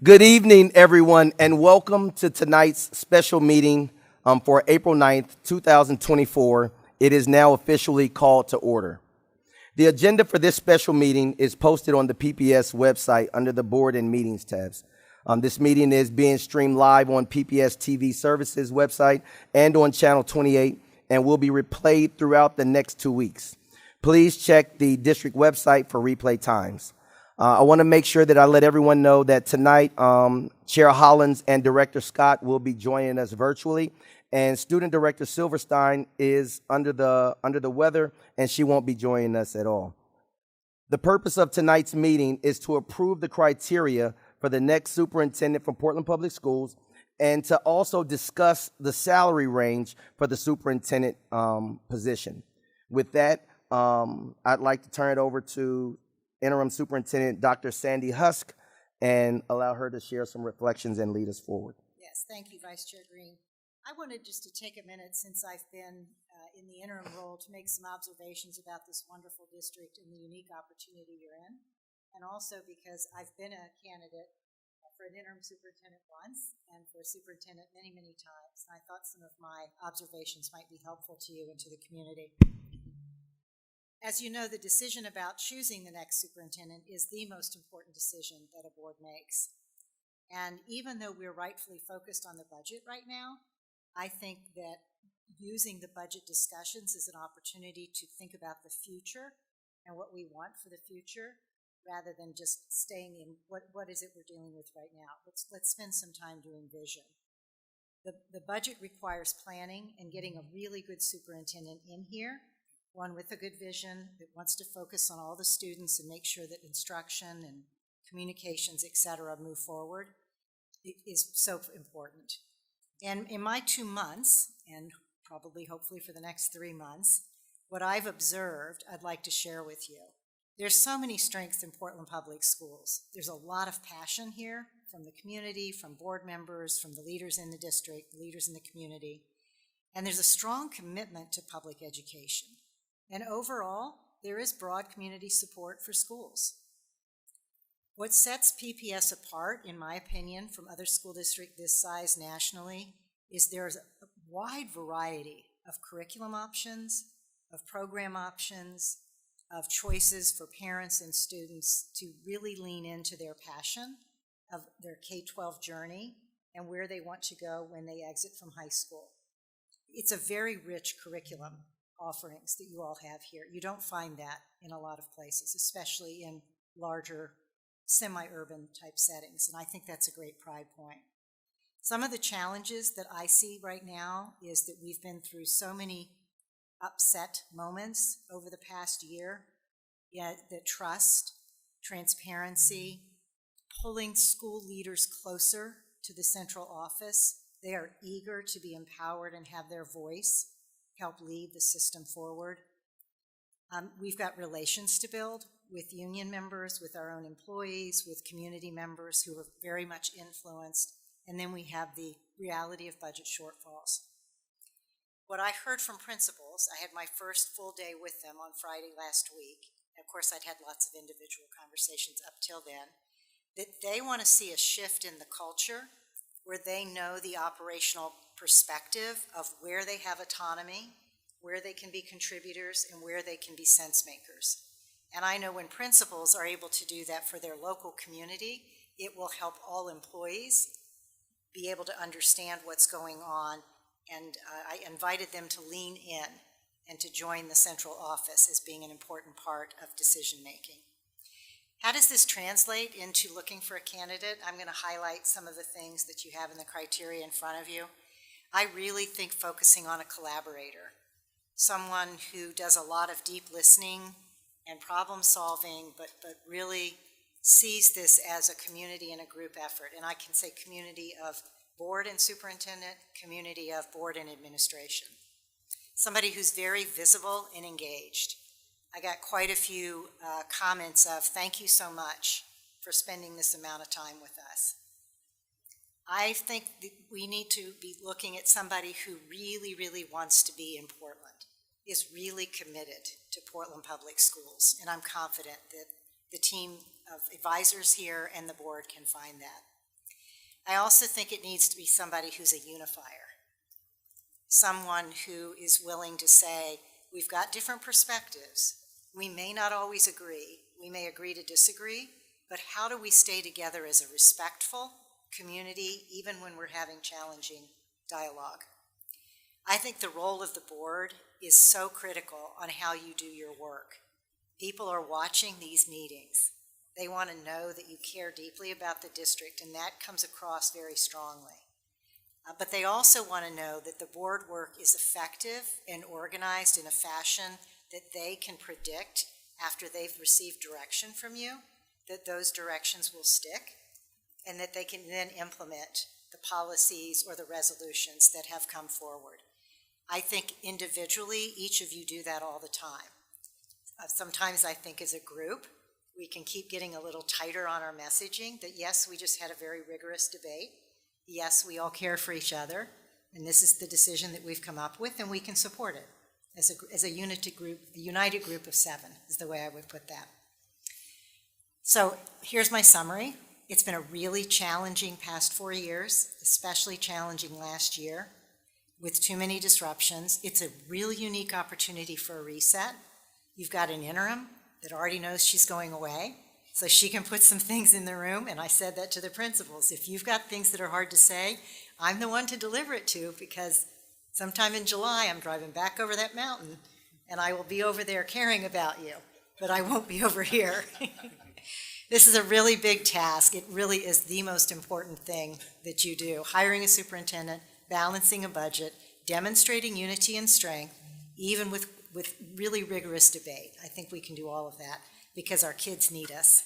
Good evening, everyone, and welcome to tonight's special meeting for April 9th, 2024. It is now officially called to order. The agenda for this special meeting is posted on the PPS website under the Board and Meetings tabs. This meeting is being streamed live on PPS TV Services website and on Channel 28 and will be replayed throughout the next 2 weeks. Please check the district website for replay times. I want to make sure that I let everyone know that tonight, Chair Hollins and Director Scott will be joining us virtually, and Student Director Silverstein is under the weather, and she won't be joining us at all. The purpose of tonight's meeting is to approve the criteria for the next superintendent for Portland Public Schools, and to also discuss the salary range for the superintendent position. With that, I'd like to turn it over to Interim Superintendent Dr. Sandy Husk and allow her to share some reflections and lead us forward. Yes, thank you, Vice Chair Green. I wanted just to take a minute since I've been in the interim role to make some observations about this wonderful district and the unique opportunity you're in, and also because I've been a candidate for an interim superintendent once and for a superintendent many, many times, and I thought some of my observations might be helpful to you and to the community. As you know, the decision about choosing the next superintendent is the most important decision that a board makes. And even though we're rightfully focused on the budget right now, I think that using the budget discussions as an opportunity to think about the future and what we want for the future, rather than just staying in what is it we're dealing with right now. Let's spend some time doing vision. The budget requires planning and getting a really good superintendent in here, one with a good vision that wants to focus on all the students and make sure that instruction and communications, et cetera, move forward. It is so important. And in my 2 months, and probably hopefully for the next 3 months, what I've observed, I'd like to share with you. There's so many strengths in Portland Public Schools. There's a lot of passion here from the community, from board members, from the leaders in the district, leaders in the community. And there's a strong commitment to public education. And overall, there is broad community support for schools. What sets PPS apart, in my opinion, from other school districts this size nationally is there's a wide variety of curriculum options, of program options, of choices for parents and students to really lean into their passion of their K-12 journey and where they want to go when they exit from high school. It's a very rich curriculum offerings that you all have here. You don't find that in a lot of places, especially in larger semi-urban type settings, and I think that's a great pride point. Some of the challenges that I see right now is that we've been through so many upset moments over the past year, yet the trust, transparency, pulling school leaders closer to the central office. They are eager to be empowered and have their voice help lead the system forward. We've got relations to build with union members, with our own employees, with community members who are very much influenced, and then we have the reality of budget shortfalls. What I heard from principals, I had my first full day with them on Friday last week. Of course, I'd had lots of individual conversations up till then, that they want to see a shift in the culture where they know the operational perspective of where they have autonomy, where they can be contributors, and where they can be sense makers. And I know when principals are able to do that for their local community, it will help all employees be able to understand what's going on. And I invited them to lean in and to join the central office as being an important part of decision making. How does this translate into looking for a candidate? I'm going to highlight some of the things that you have in the criteria in front of you. I really think focusing on a collaborator, someone who does a lot of deep listening and problem solving, but really sees this as a community and a group effort. And I can say community of board and superintendent, community of board and administration. Somebody who's very visible and engaged. I got quite a few comments of thank you so much for spending this amount of time with us. I think that we need to be looking at somebody who really, really wants to be in Portland, is really committed to Portland Public Schools, and I'm confident that the team of advisors here and the board can find that. I also think it needs to be somebody who's a unifier, someone who is willing to say, we've got different perspectives. We may not always agree. We may agree to disagree, but how do we stay together as a respectful community, even when we're having challenging dialogue? I think the role of the board is so critical on how you do your work. People are watching these meetings. They want to know that you care deeply about the district, and that comes across very strongly. But they also want to know that the board work is effective and organized in a fashion that they can predict after they've received direction from you, that those directions will stick, and that they can then implement the policies or the resolutions that have come forward. I think individually, each of you do that all the time. Sometimes I think as a group, we can keep getting a little tighter on our messaging, that yes, we just had a very rigorous debate. Yes, we all care for each other, and this is the decision that we've come up with, and we can support it as a united group of 7 is the way I would put that. So here's my summary. It's been a really challenging past 4 years, especially challenging last year with too many disruptions. It's a really unique opportunity for a reset. You've got an interim that already knows she's going away, so she can put some things in the room, and I said that to the principals. If you've got things that are hard to say, I'm the one to deliver it to, because sometime in July I'm driving back over that mountain, and I will be over there caring about you, but I won't be over here. This is a really big task. It really is the most important thing that you do. Hiring a superintendent, balancing a budget, demonstrating unity and strength, even with really rigorous debate. I think we can do all of that because our kids need us.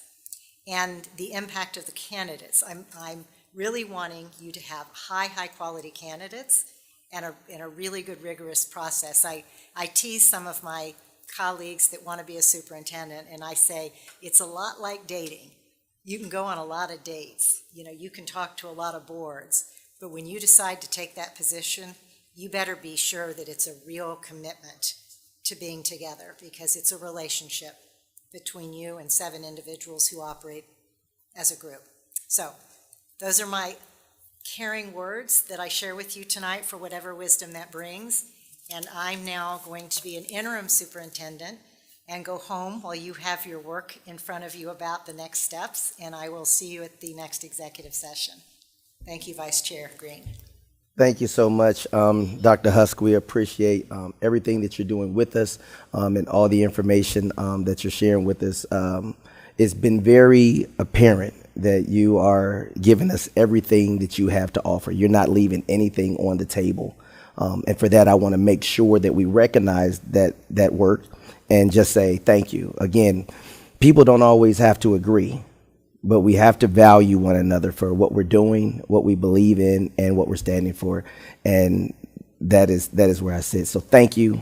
And the impact of the candidates. I'm really wanting you to have high quality candidates and a really good rigorous process. I tease some of my colleagues that want to be a superintendent, and I say, it's a lot like dating. You can go on a lot of dates. You can talk to a lot of boards, but when you decide to take that position, you better be sure that it's a real commitment to being together, because it's a relationship between you and 7 individuals who operate as a group. So those are my caring words that I share with you tonight for whatever wisdom that brings. And I'm now going to be an interim superintendent and go home while you have your work in front of you about the next steps, and I will see you at the next executive session. Thank you, Vice Chair Green. Thank you so much, Dr. Husk. We appreciate everything that you're doing with us and all the information that you're sharing with us. It's been very apparent that you are giving us everything that you have to offer. You're not leaving anything on the table. And for that, I want to make sure that we recognize that work and just say thank you. Again, people don't always have to agree, but we have to value one another for what we're doing, what we believe in, and what we're standing for. And that is where I sit. So thank you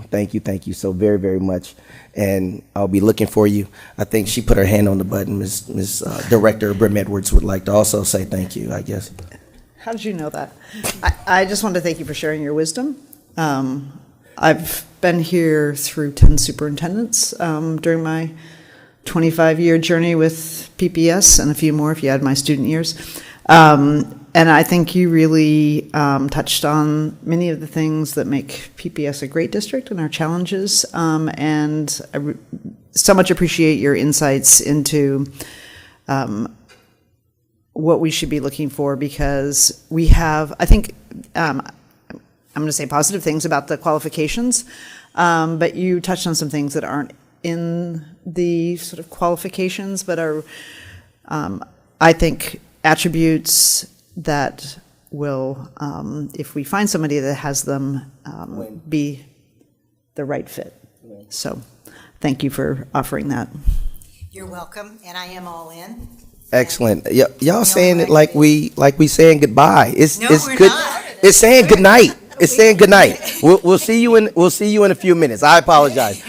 so very, very much. And I'll be looking for you. I think she put her hand on the button. Ms. Director Brim Edwards would like to also say thank you, I guess. How did you know that? I just want to thank you for sharing your wisdom. I've been here through 10 superintendents during my 25-year journey with PPS, and a few more if you add my student years. And I think you really touched on many of the things that make PPS a great district and our challenges. And I so much appreciate your insights into what we should be looking for, because we have, I think, I'm going to say positive things about the qualifications, but you touched on some things that aren't in the sort of qualifications, but are, I think, attributes that will, if we find somebody that has them, be the right fit. So thank you for offering that. You're welcome, and I am all in. Excellent. Y'all saying it like we saying goodbye. It's No, it's we're good. not. It's saying good night. It's saying good night. We'll see you in a few minutes. I apologize.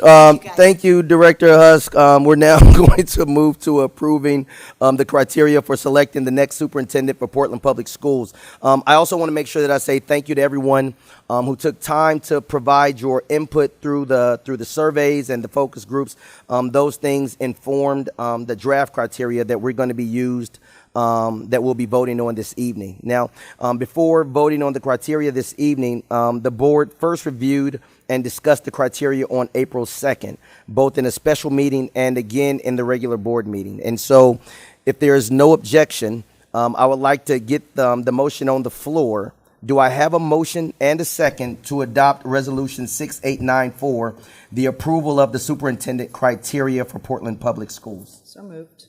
Thank you, Director Husk. We're now going to move to approving the criteria for selecting the next superintendent for Portland Public Schools. I also want to make sure that I say thank you to everyone who took time to provide your input through the surveys and the focus groups. Those things informed the draft criteria that we're going to be used that we'll be voting on this evening. Now, before voting on the criteria this evening, the board first reviewed and discussed the criteria on April 2nd, both in a special meeting and again in the regular board meeting. And so if there is no objection, I would like to get the motion on the floor. Do I have a motion and a second to adopt Resolution 6894, the approval of the superintendent criteria for Portland Public Schools? So moved.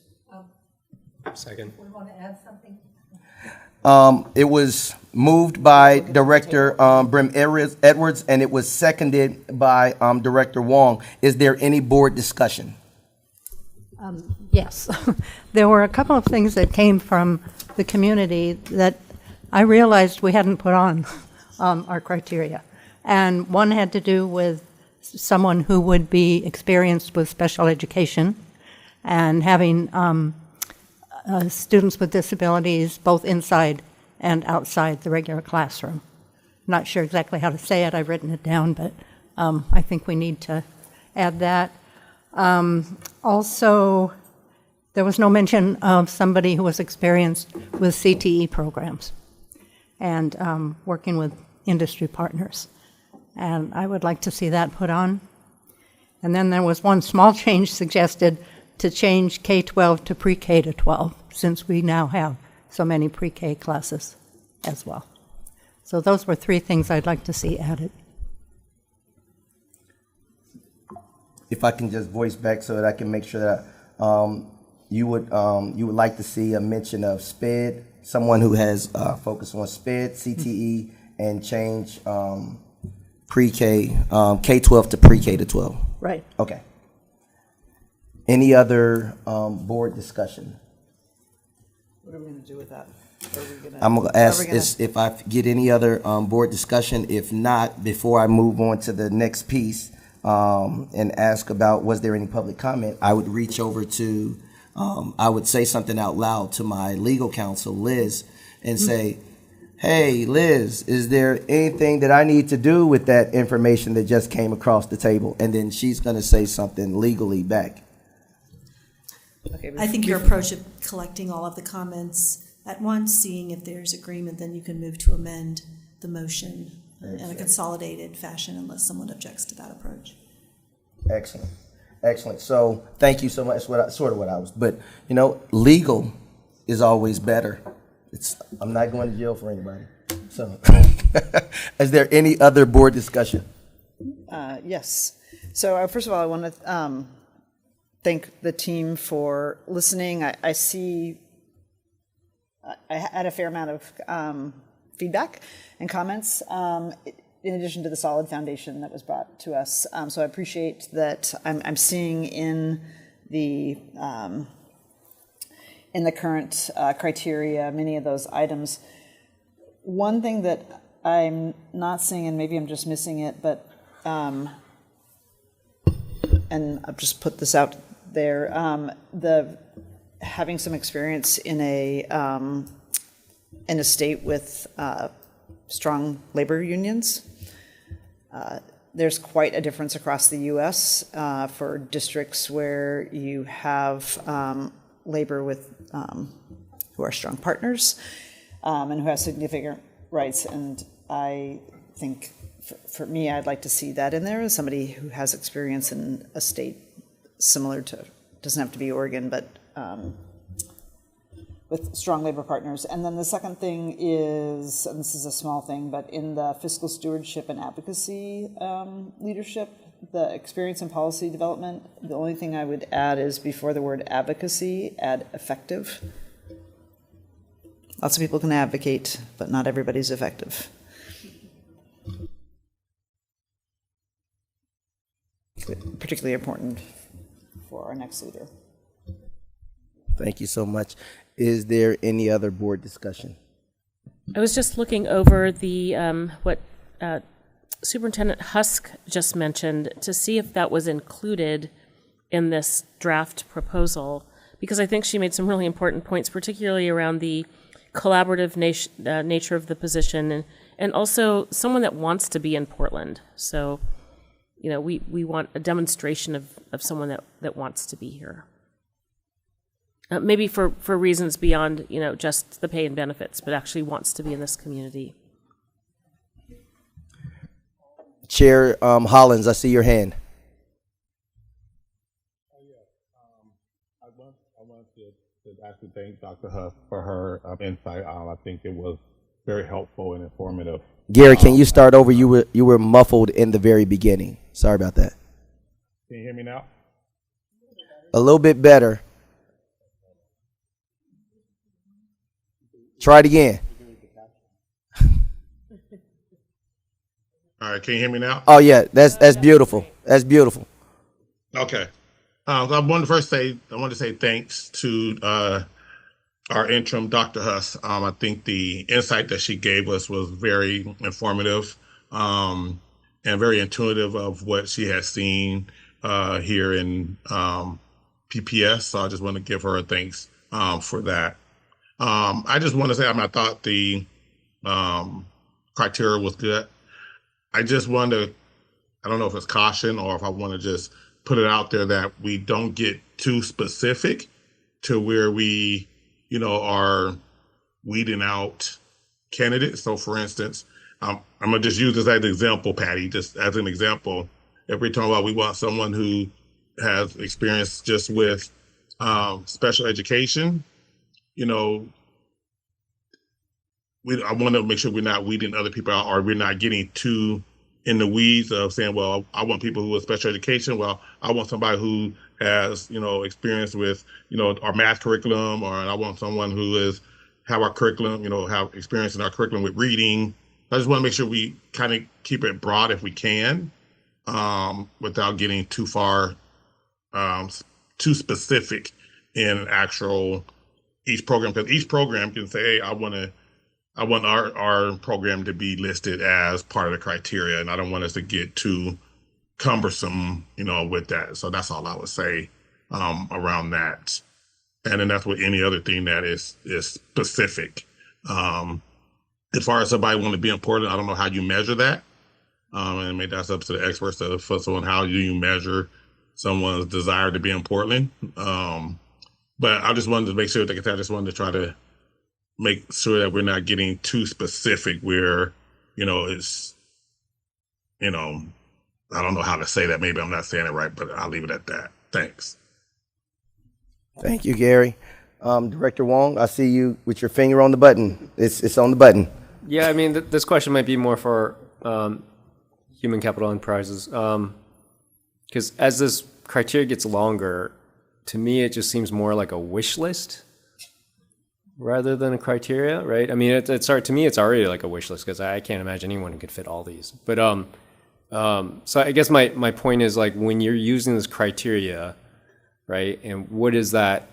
Second. We want to add something? It was moved by Director Brim Edwards, and it was seconded by Director Wong. Is there any board discussion? Yes. There were a couple of things that came from the community that I realized we hadn't put on our criteria. And one had to do with someone who would be experienced with special education and having students with disabilities both inside and outside the regular classroom. Not sure exactly how to say it. I've written it down, but I think we need to add that. Also, there was no mention of somebody who was experienced with CTE programs and working with industry partners. And I would like to see that put on. And then there was one small change suggested to change K-12 to pre-K to 12, since we now have so many pre-K classes as well. So those were three things I'd like to see added. If I can just voice back so that I can make sure that you would like to see a mention of SPED, someone who has focused on SPED, CTE, and change pre-K, K-12 to pre-K to 12. Right. Okay. Any other board discussion? What are we going to do with that? I'm going to ask if I get any other board discussion. If not, before I move on to the next piece and ask about was there any public comment, I would reach over to, I would say something out loud to my legal counsel, Liz, and say, hey, Liz, is there anything that I need to do with that information that just came across the table? And then she's going to say something legally back. Okay, I think your approach of collecting all of the comments at once, seeing if there's agreement, then you can move to amend the motion in a consolidated fashion unless someone objects to that approach. Excellent. Excellent. So thank you so much. Sort of what I was, but you know, legal is always better. I'm not going to jail for anybody. So is there any other board discussion? Yes. So first of all, I want to thank the team for listening. I see I had a fair amount of feedback and comments in addition to the solid foundation that was brought to us. So I appreciate that I'm seeing in the current criteria many of those items. One thing that I'm not seeing, and maybe I'm just missing it, but and I'll just put this out there, the having some experience in a state with strong labor unions. There's quite a difference across the U.S. For districts where you have labor with who are strong partners and who have significant rights. And I think for me, I'd like to see that in there as somebody who has experience in a state similar to, doesn't have to be Oregon, but with strong labor partners. And then the second thing is, and this is a small thing, but in the fiscal stewardship and advocacy leadership, the experience in policy development, the only thing I would add is before the word advocacy, add effective. Lots of people can advocate, but not everybody's effective. Particularly important for our next leader. Thank you so much. Is there any other board discussion? I was just looking over the what Superintendent Husk just mentioned to see if that was included in this draft proposal, because I think she made some really important points, particularly around the collaborative nature of the position and also someone that wants to be in Portland. So, you know, we want a demonstration of someone that wants to be here. maybe for reasons beyond, just the pay and benefits, but actually wants to be in this community. Chair Hollins, I see your hand. I want to actually thank Dr. Huff for her insight. I think it was very helpful and informative. Gary, can you start over? You were muffled in the very beginning. Sorry about that. Can you hear me now? A little bit better. Try it again. All right, can you hear me now? Oh yeah, that's beautiful. That's beautiful. Okay. I wanted to say thanks to our interim, Dr. Huss. I think the insight that she gave us was very informative and very intuitive of what she has seen here in PPS. So I just want to give her a thanks for that. I just want to say, I thought the criteria was good. I just want to, I don't know if it's caution or if I want to just put it out there that we don't get too specific to where we, are weeding out candidates. So for instance, I'm going to just use this as an example, Patty, just as an example. If we're talking about we want someone who has experience just with special education, I want to make sure we're not weeding other people out, or we're not getting too in the weeds of saying, well, I want people who are special education. Well, I want somebody who has, experience with, our math curriculum, or I want someone who have our curriculum, have experience in our curriculum with reading. I just want to make sure we kind of keep it broad if we can, without getting too far, too specific in each program, because each program can say, hey, I want our program to be listed as part of the criteria, and I don't want us to get too cumbersome, with that. So that's all I would say around that. And then that's with any other thing that is specific. As far as somebody want to be important, I don't know how you measure that. And maybe that's up to the experts to focus on how do you measure someone's desire to be important. But I just wanted to make sure that I just wanted to try to make sure that we're not getting too specific where, it's, I don't know how to say that. Maybe I'm not saying it right, but I'll leave it at that. Thanks. Thank you, Gary. Director Wong, I see you with your finger on the button. It's on the button. Yeah, I mean, this question might be more for human capital enterprises. Because as this criteria gets longer, to me, it just seems more like a wish list rather than a criteria, right? I mean, to me, it's already like a wish list because I can't imagine anyone who could fit all these. But so I guess my point is, like, when you're using this criteria, right, and what does that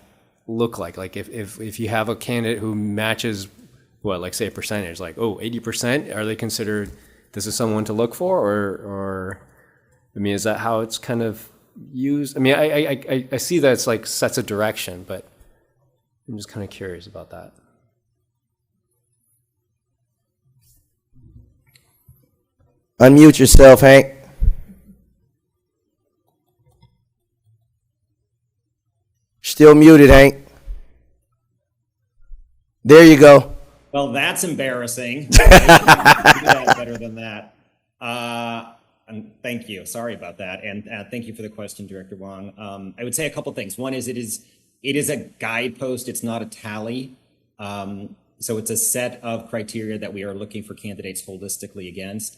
look like? Like if you have a candidate who matches, like say a percentage, like 80%, are they considered, this is someone to look for, or I mean, is that how it's kind of used? I mean, I see that it's like sets a direction, but I'm just kind of curious about that. Unmute yourself, Hank. Still muted, Hank. There you go. Well, that's embarrassing. I can do that better than that. And thank you. Sorry about that. And thank you for the question, Director Wong. I would say a couple things. One is it is a guidepost. It's not a tally. So it's a set of criteria that we are looking for candidates holistically against.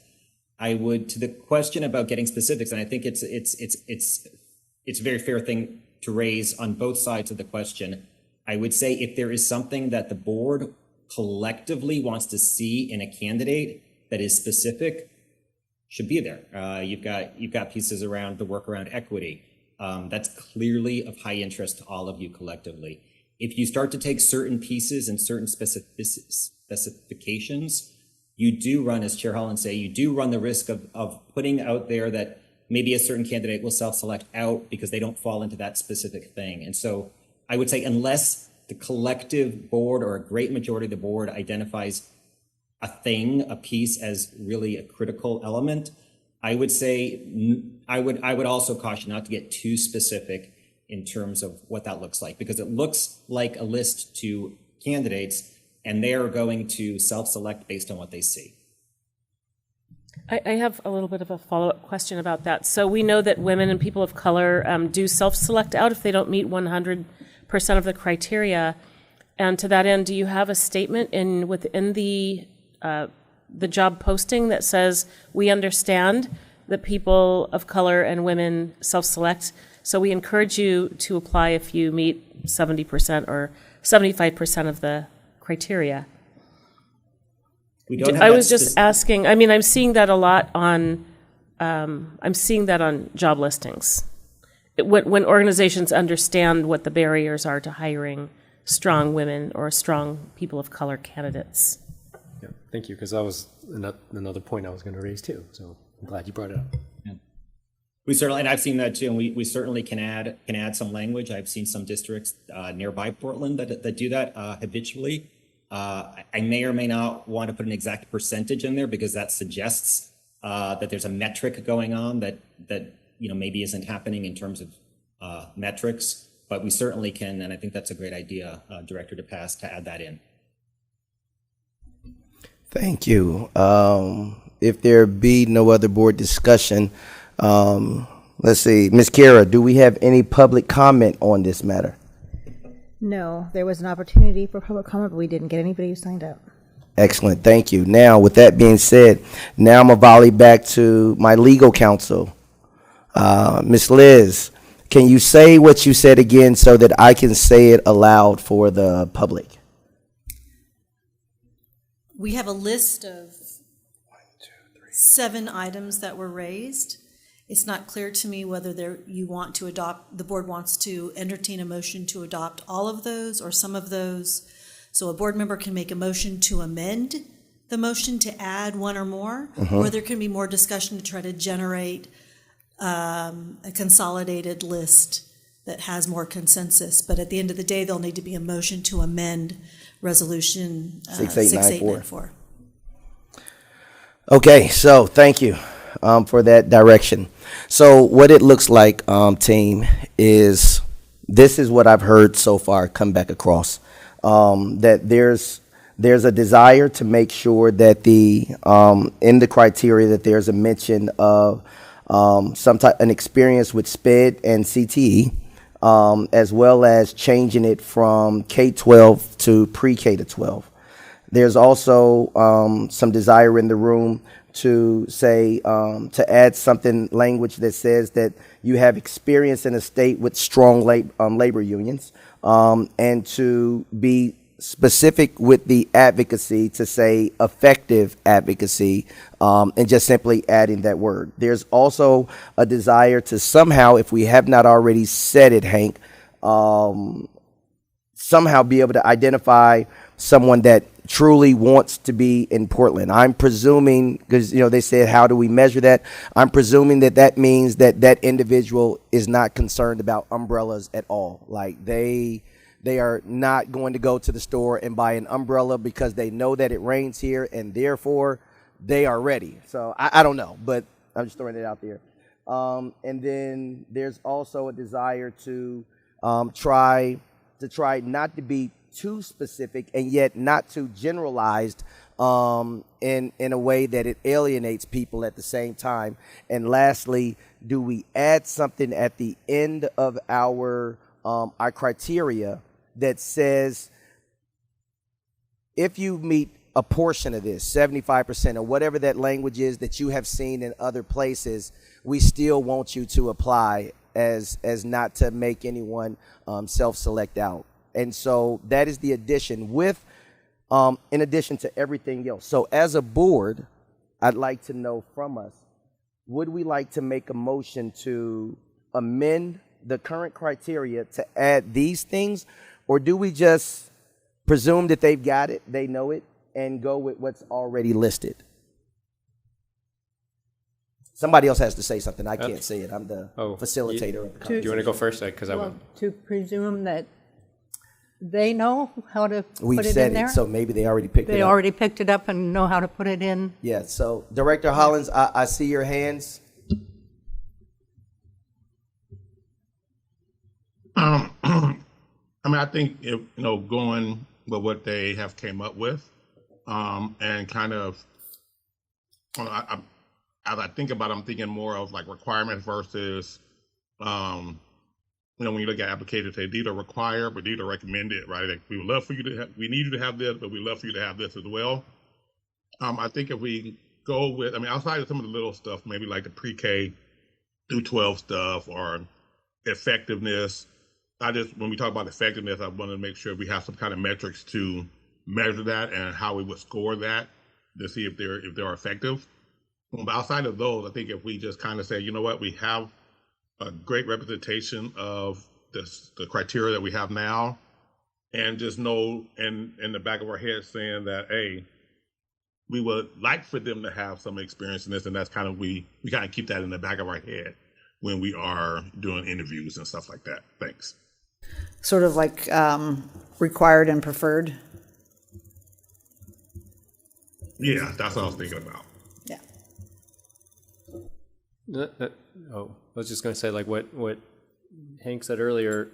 I would, to the question about getting specifics, and I think it's a very fair thing to raise on both sides of the question. I would say if there is something that the board collectively wants to see in a candidate that is specific, should be there. You've got pieces around the work around equity. That's clearly of high interest to all of you collectively. If you start to take certain pieces and certain specifications, you do run, as Chair Holland say, you do run the risk of putting out there that maybe a certain candidate will self-select out because they don't fall into that specific thing. And so I would say unless the collective board or a great majority of the board identifies a thing, a piece as really a critical element, I would say I would also caution not to get too specific in terms of what that looks like, because it looks like a list to candidates and they are going to self-select based on what they see. I have a little bit of a follow-up question about that. So we know that women and people of color do self-select out if they don't meet 100% of the criteria. And to that end, do you have a statement within the job posting that says, we understand that people of color and women self-select, so we encourage you to apply if you meet 70% or 75% of the criteria? We don't have I that was just asking, I mean, I'm seeing that a lot on job listings. When organizations understand what the barriers are to hiring strong women or strong people of color candidates. Yeah, thank you, because that was another point I was going to raise too. So I'm glad you brought it up. Yeah. We certainly, and I've seen that too, and we certainly can add some language. I've seen some districts nearby Portland that do that habitually. I may or may not want to put an exact percentage in there because that suggests that there's a metric going on that maybe isn't happening in terms of metrics. But we certainly can, and I think that's a great idea, Director DePass, to add that in. Thank you. If there be no other board discussion, let's see, Ms. Kara, do we have any public comment on this matter? No, there was an opportunity for public comment, but we didn't get anybody who signed up. Excellent, thank you. Now, with that being said, now I'm going to volley back to my legal counsel. Ms. Liz, can you say what you said again so that I can say it aloud for the public? We have a list of 7 items that were raised. It's not clear to me whether the board wants to entertain a motion to adopt all of those or some of those. So a board member can make a motion to amend the motion to add one or more, or there can be more discussion to try to generate a consolidated list that has more consensus. But at the end of the day, there'll need to be a motion to amend Resolution 6894. Okay, so thank you for that direction. So what it looks like, team, is this is what I've heard so far come back across, that there's a desire to make sure that in the criteria that there's a mention of an experience with SPED and CTE, as well as changing it from K-12 to pre-K to 12. There's also some desire in the room to say, to add something, language that says that you have experience in a state with strong labor unions, and to be specific with the advocacy to say effective advocacy, and just simply adding that word. There's also a desire to somehow, if we have not already said it, Hank, somehow be able to identify someone that truly wants to be in Portland. I'm presuming, because they said, how do we measure that? I'm presuming that means that individual is not concerned about umbrellas at all. Like they are not going to go to the store and buy an umbrella because they know that it rains here and therefore they are ready. So I don't know, but I'm just throwing it out there. And then there's also a desire to try not to be too specific and yet not too generalized in a way that it alienates people at the same time. And lastly, do we add something at the end of our criteria that says if you meet a portion of this, 75% or whatever that language is that you have seen in other places, we still want you to apply as not to make anyone self-select out. And so that is the addition with, in addition to everything else. So as a board, I'd like to know from us, would we like to make a motion to amend the current criteria to add these things? Or do we just presume that they've got it, they know it, and go with what's already listed? Somebody else has to say something. I can't say it. I'm the facilitator of the conversation. Do you want to go first? Because to presume that they know how to put it in there? We've said it, so maybe they already picked it up. They already picked it up and know how to put it in? Yeah, so Director Hollins, I see your hands. I mean, I think if, going with what they have came up with, and kind of, as I think about it, I'm thinking more of like requirements versus, when you look at applications, they either require, but either recommended, right? Like, we would love for you to we need you to have this, but we love for you to have this as well. I think if we go with, outside of some of the little stuff, maybe like the pre-K through 12 stuff or effectiveness, when we talk about effectiveness, I want to make sure we have some kind of metrics to measure that and how we would score that to see if they're effective. But outside of those, I think if we just kind of say, you know what, we have a great representation of the criteria that we have now, and just know in the back of our head saying that, hey, we would like for them to have some experience in this, and that's kind of, we kind of keep that in the back of our head when we are doing interviews and stuff like that. Thanks. Sort of like required and preferred. Yeah, that's what I was thinking about. Yeah. I was just going to say, like what Hank said earlier,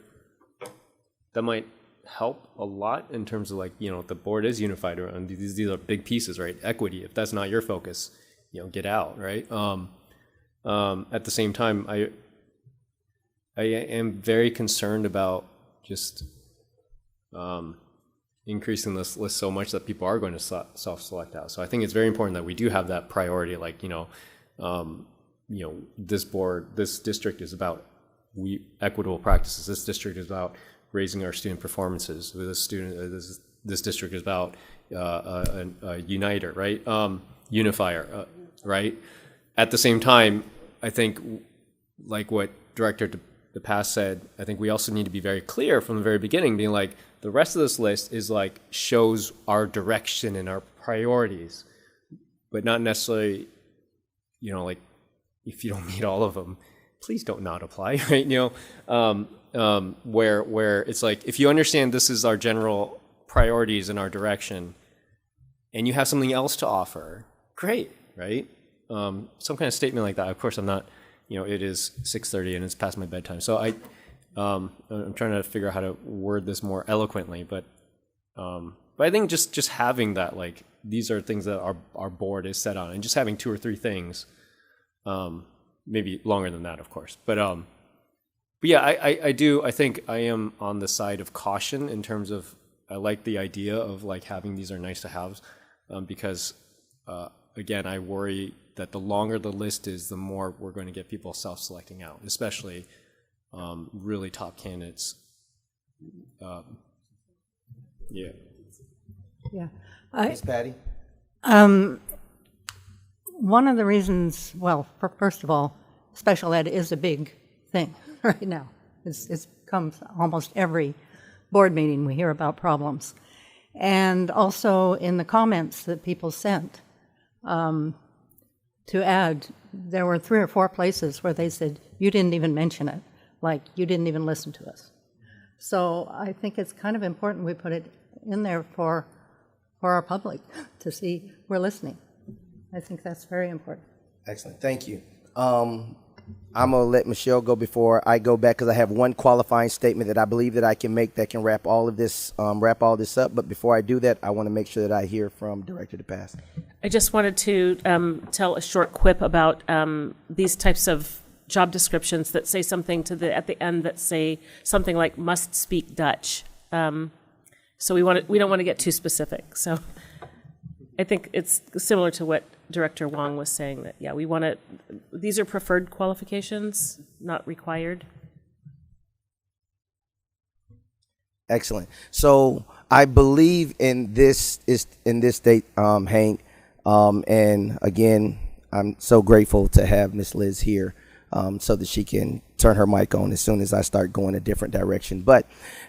that might help a lot in terms of, like, the board is unified around these are big pieces, right? Equity. If that's not your focus, get out, right? At the same time, I am very concerned about just increasing this list so much that people are going to self-select out. So I think it's very important that we do have that priority. Like, this district is about equitable practices. This district is about raising our student performances. This district is about a uniter, right? Unifier, right? At the same time, I think, like what Director DePass said, I think we also need to be very clear from the very beginning, being like, the rest of this list is like, shows our direction and our priorities, but not necessarily, like, if you don't meet all of them, please don't not apply, right? Where it's like, if you understand this is our general priorities and our direction, and you have something else to offer, great, right? Some kind of statement like that. Of course, I'm not, it is 6:30 and it's past my bedtime. So I'm trying to figure out how to word this more eloquently, but I think just having that, like, these are things that our board is set on, and just having 2 or 3 things, maybe longer than that, of course. But yeah, I think I am on the side of caution in terms of, I like the idea of, like, having these are nice to haves, because again, I worry that the longer the list is, the more we're going to get people self-selecting out, especially really top candidates. Yeah. Yeah. Ms. Patty? One of the reasons, well, first of all, special ed is a big thing right now. It comes almost every board meeting we hear about problems. And also in the comments that people sent, to add, there were 3 or 4 places where they said, you didn't even mention it, like you didn't even listen to us. So I think it's kind of important we put it in there for our public to see we're listening. I think that's very important. Excellent. Thank you. I'm going to let Michelle go before I go back, because I have one qualifying statement that I believe that I can make that can wrap all this up. But before I do that, I want to make sure that I hear from Director DePass. I just wanted to tell a short quip about these types of job descriptions that say something at the end that say something like must speak Dutch. So we don't want to get too specific. So I think it's similar to what Director Wong was saying, that, yeah, these are preferred qualifications, not required. Excellent. So I believe in this state, Hank, and again, I'm so grateful to have Ms. Liz here, so that she can turn her mic on as soon as I start going a different direction. But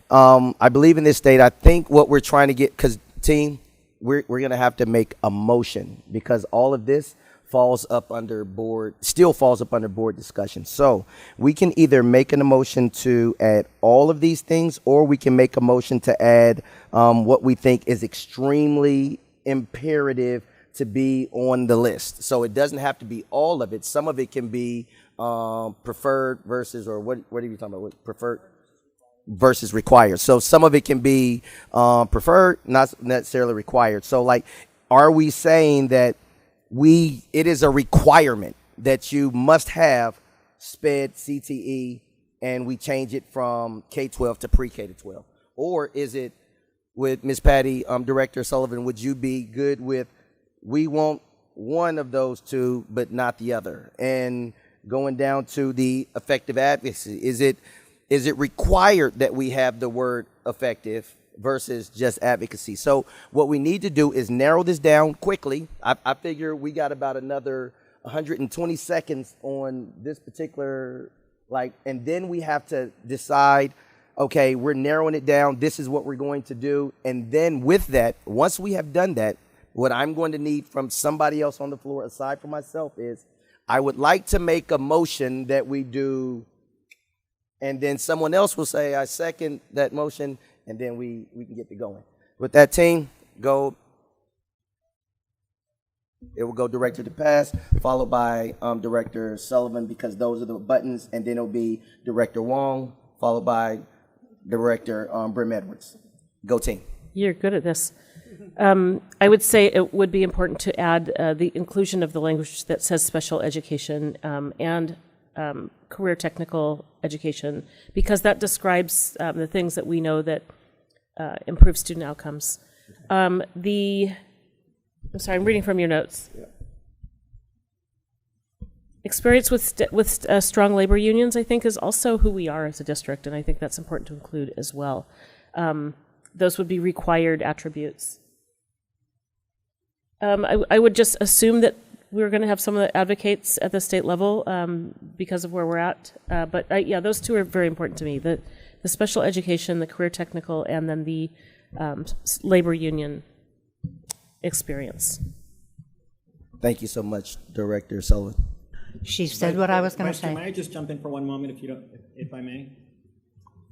I believe in this state. I think what we're trying to get, because team, we're going to have to make a motion, because all of this still falls up under board discussion. So we can either make an emotion to add all of these things, or we can make a motion to add what we think is extremely imperative to be on the list. So it doesn't have to be all of it. Some of it can be preferred versus, or what are you talking about? Preferred? versus required. So some of it can be preferred, not necessarily required. So like, are we saying that it is a requirement that you must have SPED, CTE, and we change it from K-12 to pre-K to 12? Or is it, with Ms. Patty, Director Sullivan, would you be good with, we want one of those two, but not the other? And going down to the effective advocacy, is it required that we have the word effective versus just advocacy? So what we need to do is narrow this down quickly. I figure we got about another 120 seconds on this particular, and then we have to decide, okay, we're narrowing it down. This is what we're going to do. And then with that, once we have done that, what I'm going to need from somebody else on the floor, aside from myself, is I would like to make a motion that we do, and then someone else will say, I second that motion, and then we can get to going. With that, team, go. It will go Director DePass, followed by Director Sullivan, because those are the buttons, and then it'll be Director Wong, followed by Director Brim Edwards. Go, team. You're good at this. I would say it would be important to add the inclusion of the language that says special education and career technical education, because that describes the things that we know that improve student outcomes. I'm sorry, I'm reading from your notes. Yeah. Experience with strong labor unions, I think, is also who we are as a district, and I think that's important to include as well. Those would be required attributes. I would just assume that we're going to have some of the advocates at the state level because of where we're at. But yeah, those two are very important to me. The special education, the career technical, and then the labor union experience. Thank you so much, Director Sullivan. She said what I was going to say. Can I just jump in for one moment, if I may?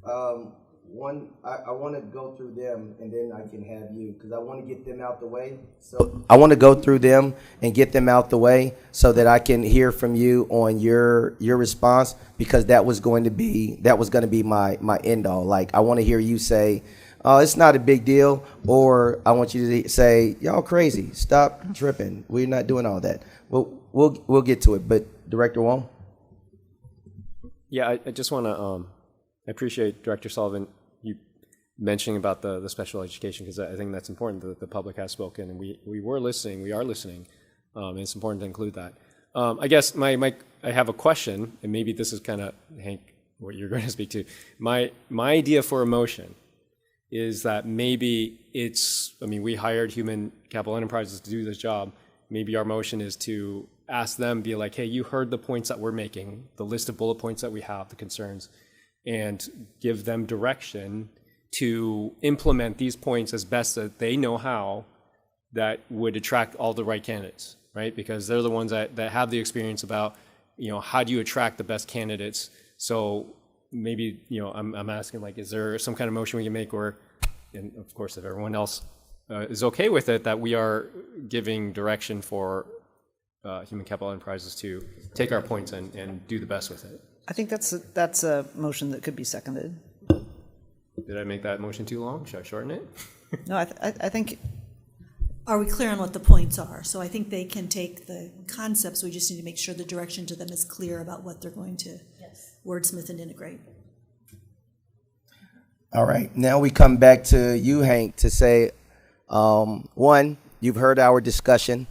I want to go through them, and then I can have you, because I want to get them out the way. So I want to go through them and get them out the way so that I can hear from you on your response, because that was going to be my end all. Like, I want to hear you say, "Oh, it's not a big deal," or I want you to say, "Y'all crazy, stop tripping. We're not doing all that." We'll get to it. But Director Wong? Yeah, I just want to I appreciate Director Sullivan you mentioning about the special education, because I think that's important that the public has spoken, and we are listening, and it's important to include that. I guess I have a question, and maybe this is kind of, Hank, what you're going to speak to. My idea for a motion is that maybe we hired Human Capital Enterprises to do this job. Maybe our motion is to ask them, be like, hey, you heard the points that we're making, the list of bullet points that we have, the concerns, and give them direction to implement these points as best that they know how, that would attract all the right candidates, right? Because they're the ones that have the experience about, how do you attract the best candidates? So maybe, I'm asking, like, is there some kind of motion we can make, and of course, if everyone else is okay with it, that we are giving direction for Human Capital Enterprises to take our points and do the best with it. I think that's a motion that could be seconded. Did I make that motion too long? Should I shorten it? No, I think. Are we clear on what the points are? So I think they can take the concepts. We just need to make sure the direction to them is clear about what they're going to wordsmith and integrate. All right. Now we come back to you, Hank, to say, one, you've heard our discussion,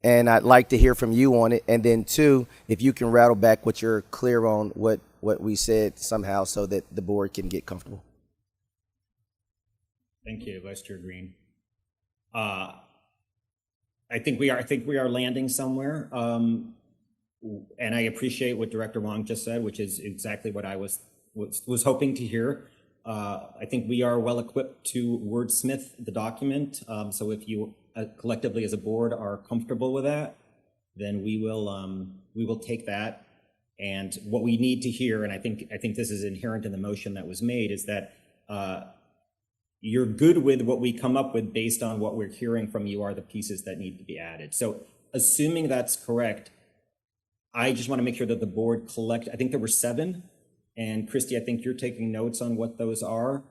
and I'd like to hear from you on it. And then two, if you can rattle back what you're clear on, what we said somehow, so that the board can get comfortable. Thank you, Vice Chair Green. I think we are landing somewhere. And I appreciate what Director Wong just said, which is exactly what I was hoping to hear. I think we are well equipped to wordsmith the document. So if you collectively as a board are comfortable with that, then we will take that. And what we need to hear, and I think this is inherent in the motion that was made, is that you're good with what we come up with based on what we're hearing from you are the pieces that need to be added. So assuming that's correct, I just want to make sure that the board I think there were 7 And Christy, I think you're taking notes on what those are.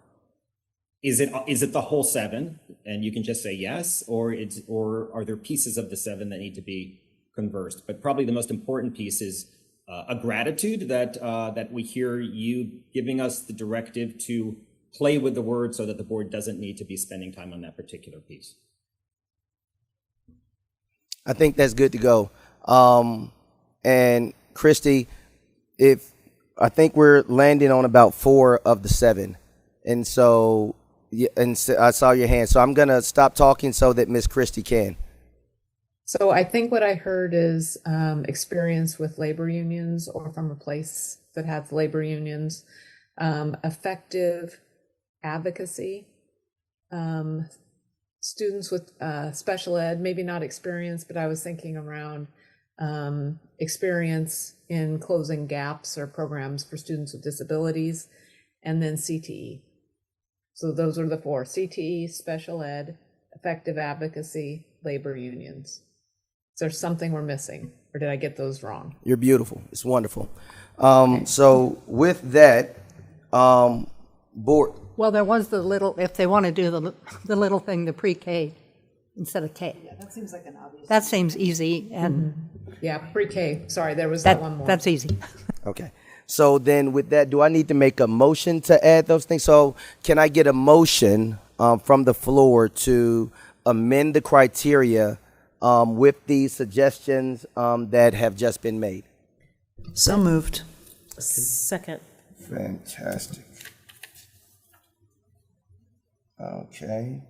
Is it the whole 7, and you can just say yes, or are there pieces of the 7 that need to be conversed? But probably the most important piece is a gratitude that we hear you giving us the directive to play with the word so that the board doesn't need to be spending time on that particular piece. I think that's good to go. And Christy, I think we're landing on about 4 of the 7. And so, I saw your hand. So I'm going to stop talking so that Miss Christy can. So I think what I heard is experience with labor unions or from a place that has labor unions, effective advocacy, students with special ed, maybe not experience, but I was thinking around experience in closing gaps or programs for students with disabilities, and then CTE. So those are the 4: CTE, special ed, effective advocacy, labor unions. Is there something we're missing, or did I get those wrong? You're beautiful. It's wonderful. So with that, board. Well, there was the little, if they want to do the little thing, the pre-K instead of K. Yeah, that seems like an obvious. That seems easy, and Yeah, pre-K. Sorry, there was that one more. that's easy. Okay. So then with that, do I need to make a motion to add those things? So can I get a motion from the floor to amend the criteria with the suggestions that have just been made? So moved. Second. Fantastic. Okay.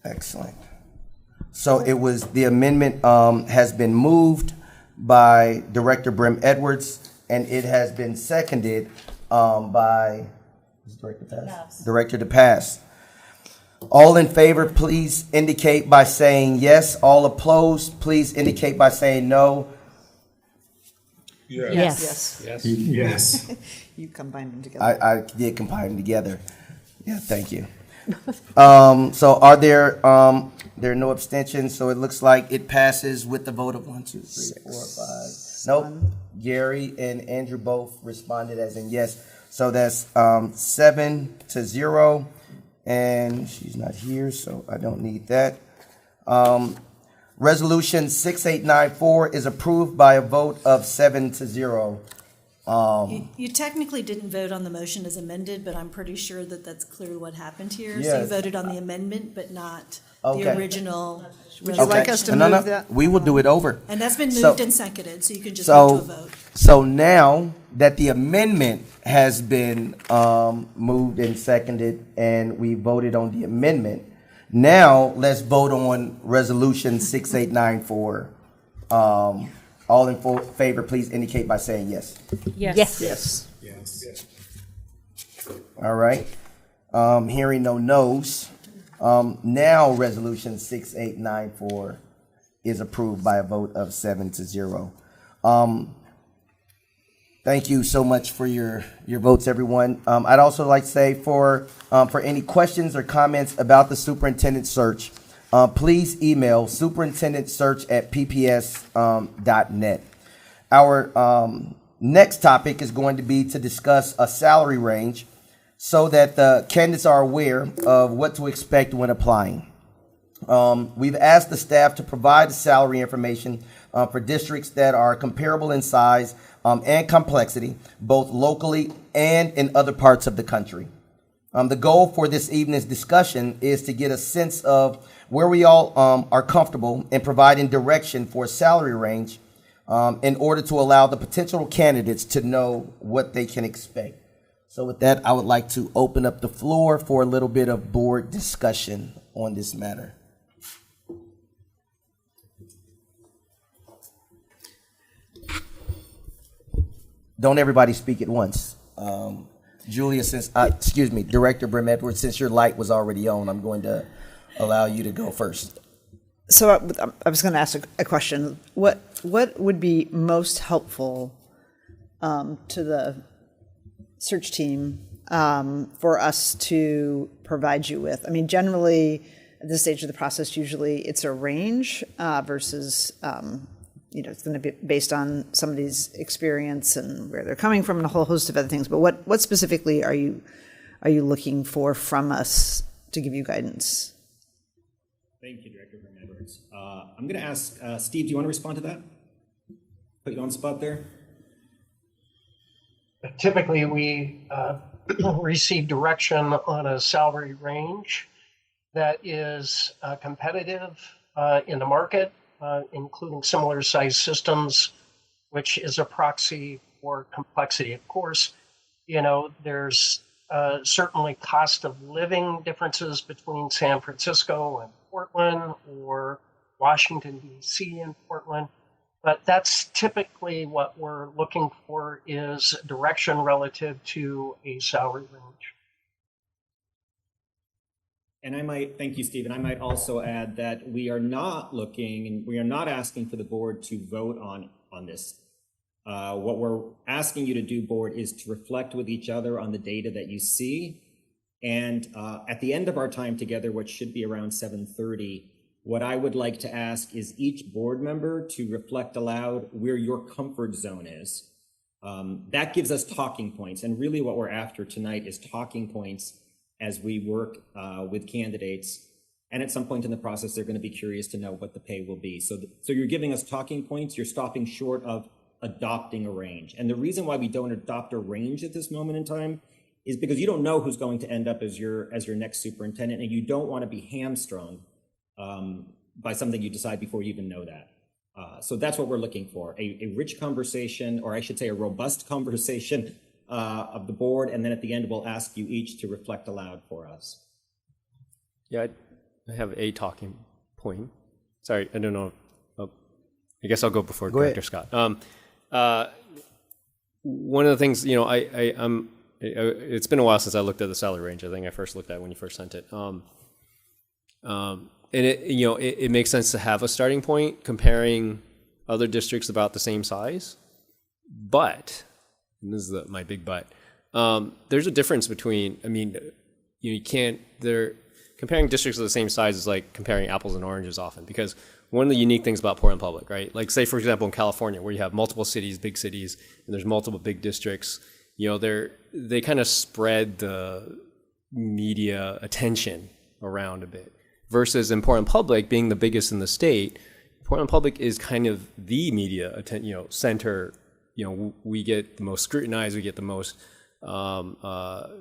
Excellent. So it was, the amendment has been moved by Director Brim Edwards, and it has been seconded by Director DePass. All in favor, please indicate by saying yes. All opposed, please indicate by saying no. Yes. Yes. You combined them together. I did combine them together. Yeah, thank you. So are there are no abstentions? So it looks like it passes with the vote of 1, 2, 3, 4, 5. Nope. Gary and Andrew both responded as in yes. So that's 7-0, and she's not here, so I don't need that. Resolution 6894 is approved by a vote of 7-0. You technically didn't vote on the motion as amended, but I'm pretty sure that that's clearly what happened here. So Yes. you voted on the amendment, but not Okay. the original. Would you like us to No, move that? we will do it over. And that's been So- moved and seconded, so you can just move to a vote. So now that the amendment has been moved and seconded, and we voted on the amendment, now let's vote on Resolution 6894. All in favor, please indicate by saying yes. Yes. Yes. All right. Hearing no no's. Now Resolution 6894 is approved by a vote of 7-0. Thank you so much for your votes, everyone. I'd also like to say for any questions or comments about the superintendent search, please email superintendentsearch@pps.net. Our next topic is going to be to discuss a salary range so that the candidates are aware of what to expect when applying. We've asked the staff to provide the salary information for districts that are comparable in size and complexity, both locally and in other parts of the country. The goal for this evening's discussion is to get a sense of where we all are comfortable in providing direction for a salary range in order to allow the potential candidates to know what they can expect. So with that, I would like to open up the floor for a little bit of board discussion on this matter. Don't everybody speak at once. Julia, Director Brim Edwards, since your light was already on, I'm going to allow you to go first. So I was going to ask a question. What would be most helpful to the search team for us to provide you with? I mean, generally, at this stage of the process, usually it's a range versus it's going to be based on somebody's experience and where they're coming from and a whole host of other things. But what specifically are you looking for from us to give you guidance? Thank you, Director Edwards. I'm going to ask Steve, do you want to respond to that? Put you on the spot there. Typically, we receive direction on a salary range that is competitive in the market, including similar size systems, which is a proxy for complexity. Of course, there's certainly cost of living differences between San Francisco and Portland, or Washington, D.C. and Portland. But that's typically what we're looking for, is direction relative to a salary range. And thank you, Steve. And I might also add that we are not looking and we are not asking for the board to vote on this. What we're asking you to do, board, is to reflect with each other on the data that you see. And at the end of our time together, which should be around 7:30, what I would like to ask is each board member to reflect aloud where your comfort zone is. That gives us talking points. And really what we're after tonight is talking points as we work with candidates. And at some point in the process, they're going to be curious to know what the pay will be. So you're giving us talking points. You're stopping short of adopting a range. And the reason why we don't adopt a range at this moment in time is because you don't know who's going to end up as your next superintendent, and you don't want to be hamstrung by something you decide before you even know that. So that's what we're looking for, a rich conversation, or I should say a robust conversation of the board, and then at the end we'll ask you each to reflect aloud for us. Yeah, I have a talking point. Sorry, I don't know. I guess I'll go before Director Scott. One of the things, it's been a while since I looked at the salary range. I think I first looked at it when you first sent it. And it makes sense to have a starting point comparing other districts about the same size. But, and this is my big but, there's a difference between, comparing districts of the same size is like comparing apples and oranges often, because one of the unique things about Portland Public, right? Like say, for example, in California, where you have multiple cities, big cities, and there's multiple big districts, they kind of spread the media attention around a bit. Versus in Portland Public, being the biggest in the state, Portland Public is kind of the media center. We get the most scrutinized, we get the most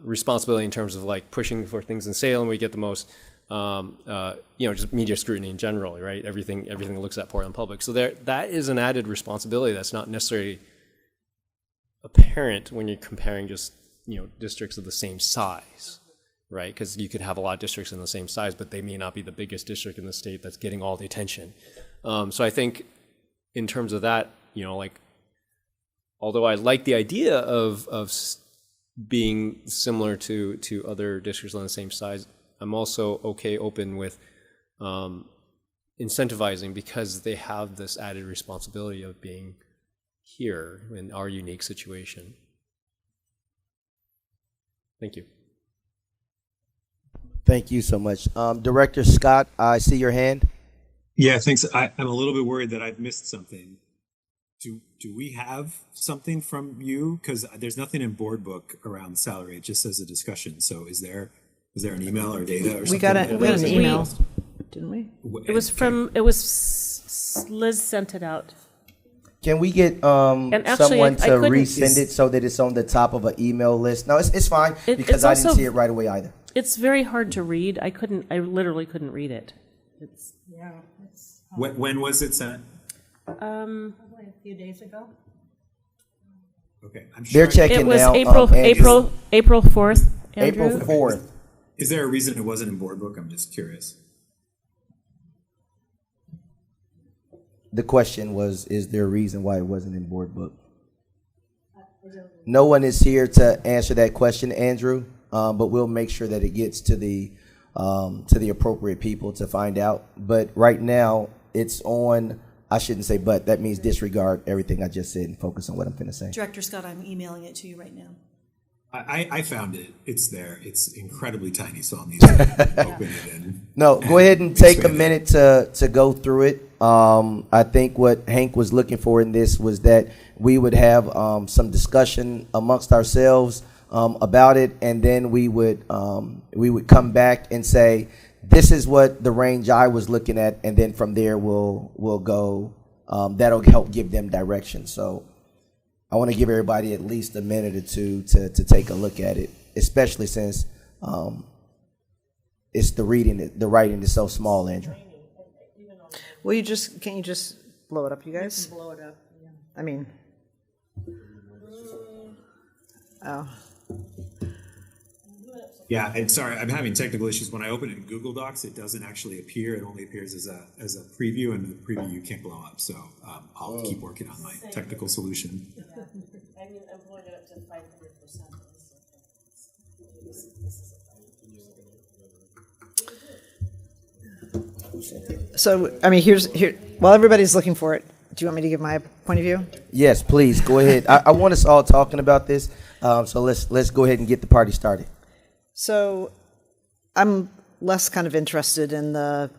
responsibility in terms of like pushing for things in Salem. We get the most, just media scrutiny in general, right? Everything looks at Portland Public. So that is an added responsibility that's not necessarily apparent when you're comparing just districts of the same size. Right, because you could have a lot of districts in the same size, but they may not be the biggest district in the state that's getting all the attention. So I think in terms of that, although I like the idea of being similar to other districts on the same size, I'm also open with incentivizing, because they have this added responsibility of being here in our unique situation. Thank you. Thank you so much. Director Scott, I see your hand. Yeah, thanks. I'm a little bit worried that I've missed something. Do we have something from you? Because there's nothing in board book around salary. It just says a discussion. So is there an email or data or something? We got an email, didn't we? Liz sent it out. Can we get someone to resend it so that it's on the top of an email list? No, it's fine, because I didn't see it right away either. It's very hard to read. I literally couldn't read it. When was it sent? Probably a few days ago. Okay, I'm sure they're checking It now. was April 4th. Andrew? April 4th. Is there a reason it wasn't in board book? I'm just curious. The question was, is there a reason why it wasn't in board book? No one is here to answer that question, Andrew, but we'll make sure that it gets to the appropriate people to find out. But right now, it's on, I shouldn't say but, that means disregard everything I just said and focus on what I'm going to say. Director Scott, I'm emailing it to you right now. I found it. It's there. It's incredibly tiny, so I'll need to open it and No, go ahead and take a minute to go through it. I think what Hank was looking for in this was that we would have some discussion amongst ourselves about it, and then we would come back and say, this is what the range I was looking at, and then from there we'll go. That'll help give them direction. So I want to give everybody at least a minute or two to take a look at it, especially since it's the writing is so small, Andrew. Can you just blow it up, you guys? Blow it up. Yeah. I mean, oh. yeah. And sorry, I'm having technical issues. When I open it in Google Docs, it doesn't actually appear. It only appears as a preview, and the preview you can't blow up. So I'll keep working on my technical solution. I mean, I'm blowing it up to 500%. So, I mean, while everybody's looking for it, do you want me to give my point of view? Yes, please go ahead. I want us all talking about this, so let's go ahead and get the party started. So, I'm less kind of interested in the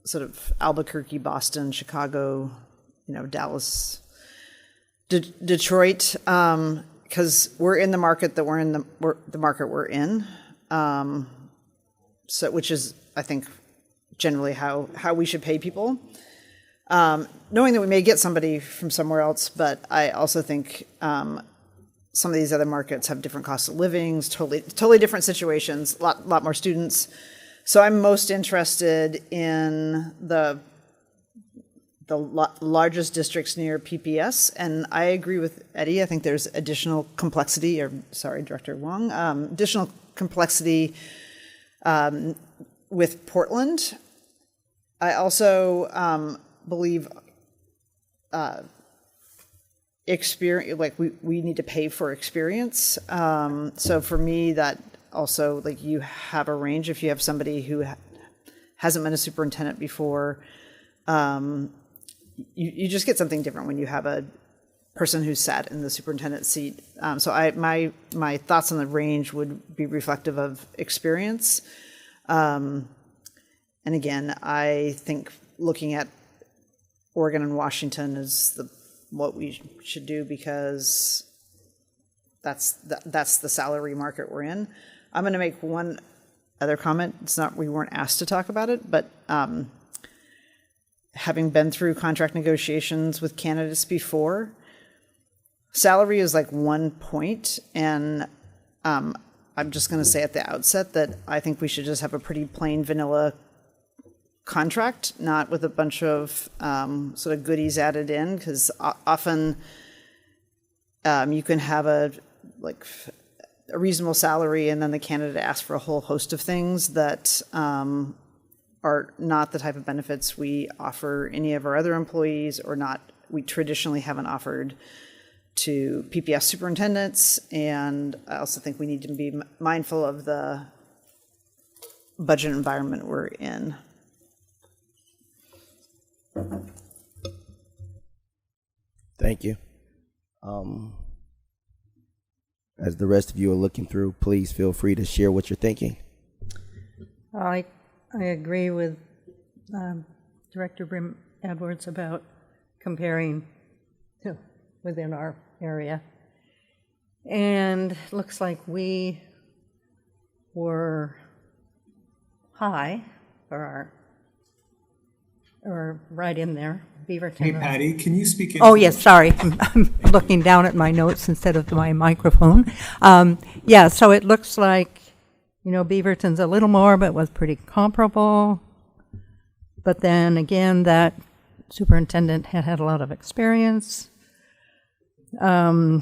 sort of Albuquerque, Boston, Chicago, Dallas, Detroit, because we're in the market that we're in the market we're in. So, which is, I think, generally how we should pay people, knowing that we may get somebody from somewhere else. But I also think some of these other markets have different costs of livings, totally different situations, lot more students. So I'm most interested in the largest districts near PPS, and I agree with Eddie. I think there's additional complexity, Director Wong, additional complexity with Portland. I also believe experience, like we need to pay for experience. So for me, that also, like, you have a range. If you have somebody who hasn't been a superintendent before, you just get something different when you have a person who's sat in the superintendent seat. So my thoughts on the range would be reflective of experience. And again, I think looking at Oregon and Washington is what we should do, because that's the salary market we're in. I'm going to make one other comment. It's not, we weren't asked to talk about it, but having been through contract negotiations with candidates before, salary is like one point, and I'm just going to say at the outset that I think we should just have a pretty plain vanilla contract, not with a bunch of sort of goodies added in, because often you can have a reasonable salary and then the candidate asks for a whole host of things that are not the type of benefits we offer any of our other employees, or we traditionally haven't offered to PPS superintendents. And I also think we need to be mindful of the budget environment we're in. Thank you. As the rest of you are looking through, please feel free to share what you're thinking. I agree with Director Brim Edwards about comparing within our area. And it looks like we were high for or right in there, Beaverton. Hey, Patty, can you speak in? Oh, yes, sorry. I'm looking down at my notes instead of my microphone. Yeah, so it looks like, Beaverton's a little more, but was pretty comparable. But then again, that superintendent had a lot of experience.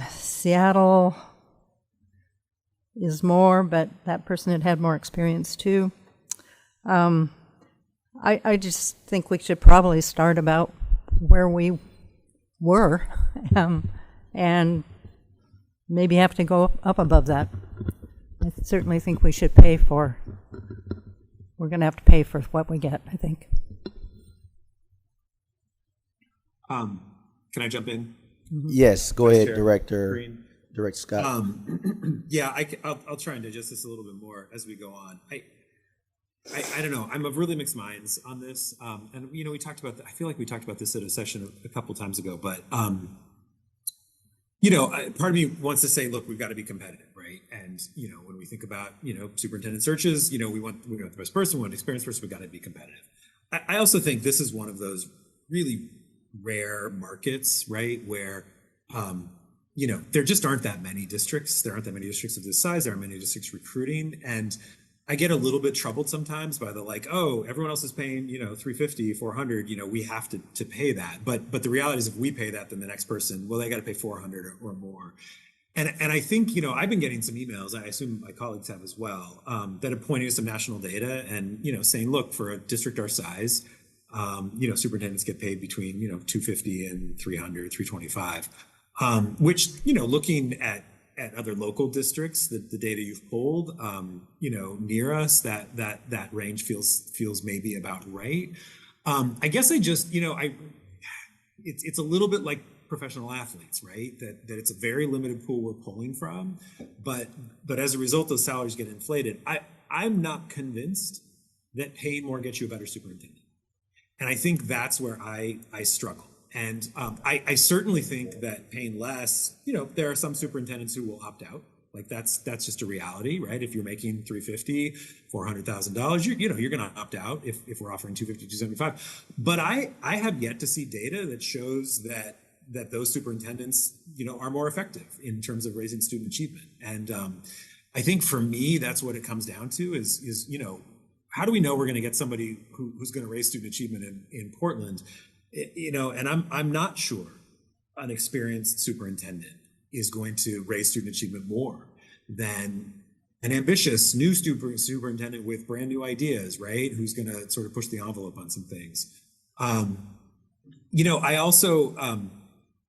Seattle is more, but that person had more experience too. I just think we should probably start about where we were, and maybe have to go up above that. I certainly think we should we're going to have to pay for what we get, I think. Can I jump in? Yes, go ahead, Chair Director Green. Director Scott. Yeah, I'll try and digest this a little bit more as we go on. I don't know. I'm of really mixed minds on this. And, we talked about, I feel like we talked about this at a session a couple times ago, but, part of me wants to say, look, we've got to be competitive, right? And, when we think about, superintendent searches, we want the best person, we want an experienced person, we've got to be competitive. I also think this is one of those really rare markets, right? Where, there just aren't that many districts. There aren't that many districts of this size. There aren't many districts recruiting. And I get a little bit troubled sometimes by the everyone else is paying, $350, $400, we have to pay that. But the reality is if we pay that, then the next person, well, they got to pay $400 or more. And I think, I've been getting some emails, I assume my colleagues have as well, that have pointed to some national data and, saying, look, for a district our size, superintendents get paid between, $250 and $300, $325, which, looking at other local districts, the data you've pulled, near us, that range feels maybe about right. I guess I just, it's a little bit like professional athletes, right? That it's a very limited pool we're pulling from, but as a result, those salaries get inflated. I'm not convinced that paying more gets you a better superintendent. And I think that's where I struggle. And I certainly think that paying less, there are some superintendents who will opt out. Like that's just a reality, right? If you're making $350,000, $400,000, you're going to opt out if we're offering $250,000, $275,000. But I have yet to see data that shows that those superintendents, are more effective in terms of raising student achievement. And I think for me, that's what it comes down to is how do we know we're going to get somebody who's going to raise student achievement in Portland? And I'm not sure an experienced superintendent is going to raise student achievement more than an ambitious new superintendent with brand new ideas, right? Who's going to sort of push the envelope on some things. I also,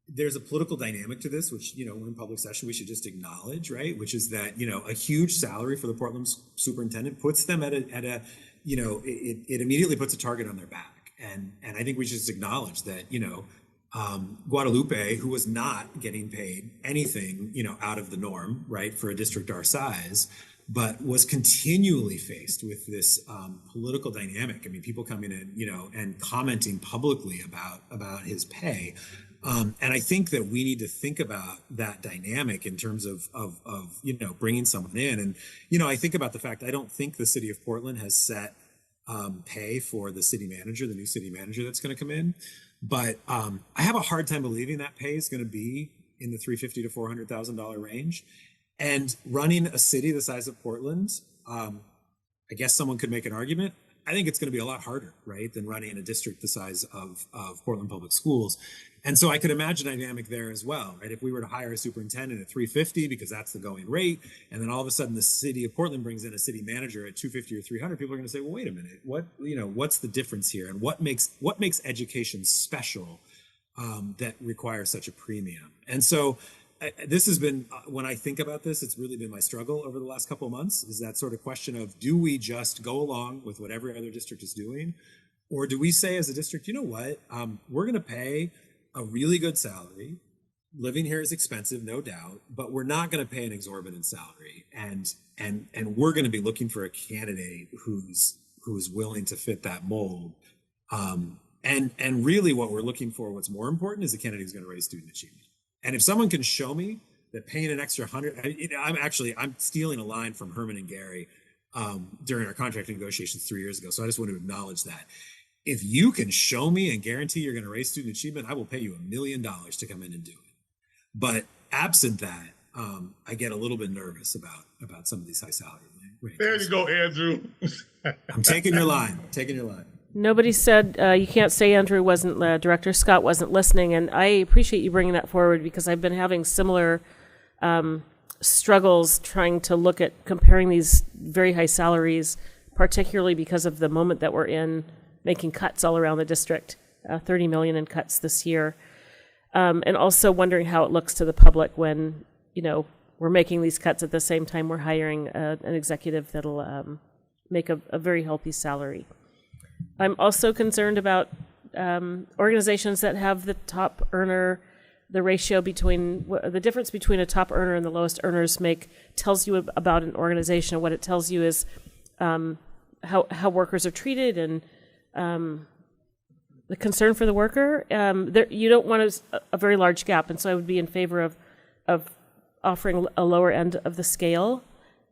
there's a political dynamic to this, which, we're in public session, we should just acknowledge, right? Which is that, a huge salary for the Portland superintendent puts them at a it immediately puts a target on their back. And I think we should just acknowledge that, Guadalupe, who was not getting paid anything, out of the norm, right, for a district our size, but was continually faced with this political dynamic. I mean, people coming in, and commenting publicly about his pay. And I think that we need to think about that dynamic in terms of bringing someone in. And, I think about the fact, I don't think the city of Portland has set pay for the city manager, the new city manager that's going to come in. But I have a hard time believing that pay is going to be in the $350,000 to $400,000 range. And running a city the size of Portland, I guess someone could make an argument. I think it's going to be a lot harder, right, than running a district the size of Portland Public Schools. And so I could imagine a dynamic there as well, right? If we were to hire a superintendent at $350 because that's the going rate, and then all of a sudden the city of Portland brings in a city manager at $250 or $300, people are going to say, well, wait a minute, what's the difference here, and what makes education special that requires such a premium? And so this has been, when I think about this, it's really been my struggle over the last couple of months, is that sort of question of, do we just go along with what every other district is doing? Or do we say as a district, you know what, we're going to pay a really good salary. Living here is expensive, no doubt, but we're not going to pay an exorbitant salary. And we're going to be looking for a candidate who's willing to fit that mold. And really what we're looking for, what's more important, is a candidate who's going to raise student achievement. And if someone can show me that paying an extra $100, I'm stealing a line from Herman and Gary during our contract negotiations 3 years ago. So I just want to acknowledge that. If you can show me and guarantee you're going to raise student achievement, I will pay you $1 million to come in and do it. But absent that, I get a little bit nervous about some of these high salary rates. There you go, Andrew. I'm taking your line. Nobody said you can't say Andrew wasn't, Director Scott wasn't listening, and I appreciate you bringing that forward because I've been having similar struggles trying to look at comparing these very high salaries, particularly because of the moment that we're in, making cuts all around the district, $30 million in cuts this year, and also wondering how it looks to the public when, we're making these cuts at the same time we're hiring an executive that'll make a very healthy salary. I'm also concerned about organizations that have the top earner the ratio between the difference between a top earner and the lowest earners tells you about an organization. What it tells you is how workers are treated and the concern for the worker. You don't want a very large gap, and so I would be in favor of offering a lower end of the scale.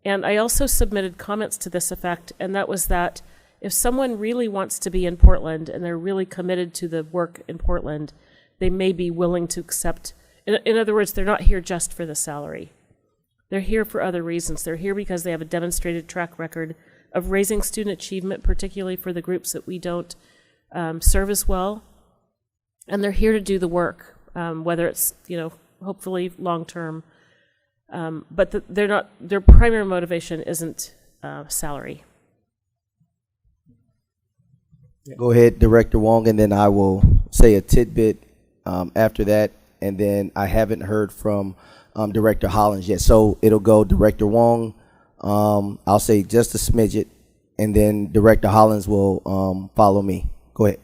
And I also submitted comments to this effect, and that was that if someone really wants to be in Portland and they're really committed to the work in Portland, they may be willing to accept. In other words, they're not here just for the salary. They're here for other reasons. They're here because they have a demonstrated track record of raising student achievement, particularly for the groups that we don't serve as well. And they're here to do the work, whether it's, hopefully long-term. But their primary motivation isn't salary. Go ahead, Director Wong, and then I will say a tidbit after that. And then I haven't heard from Director Hollins yet. So it'll go Director Wong, I'll say just a smidget, and then Director Hollins will follow me. Go ahead.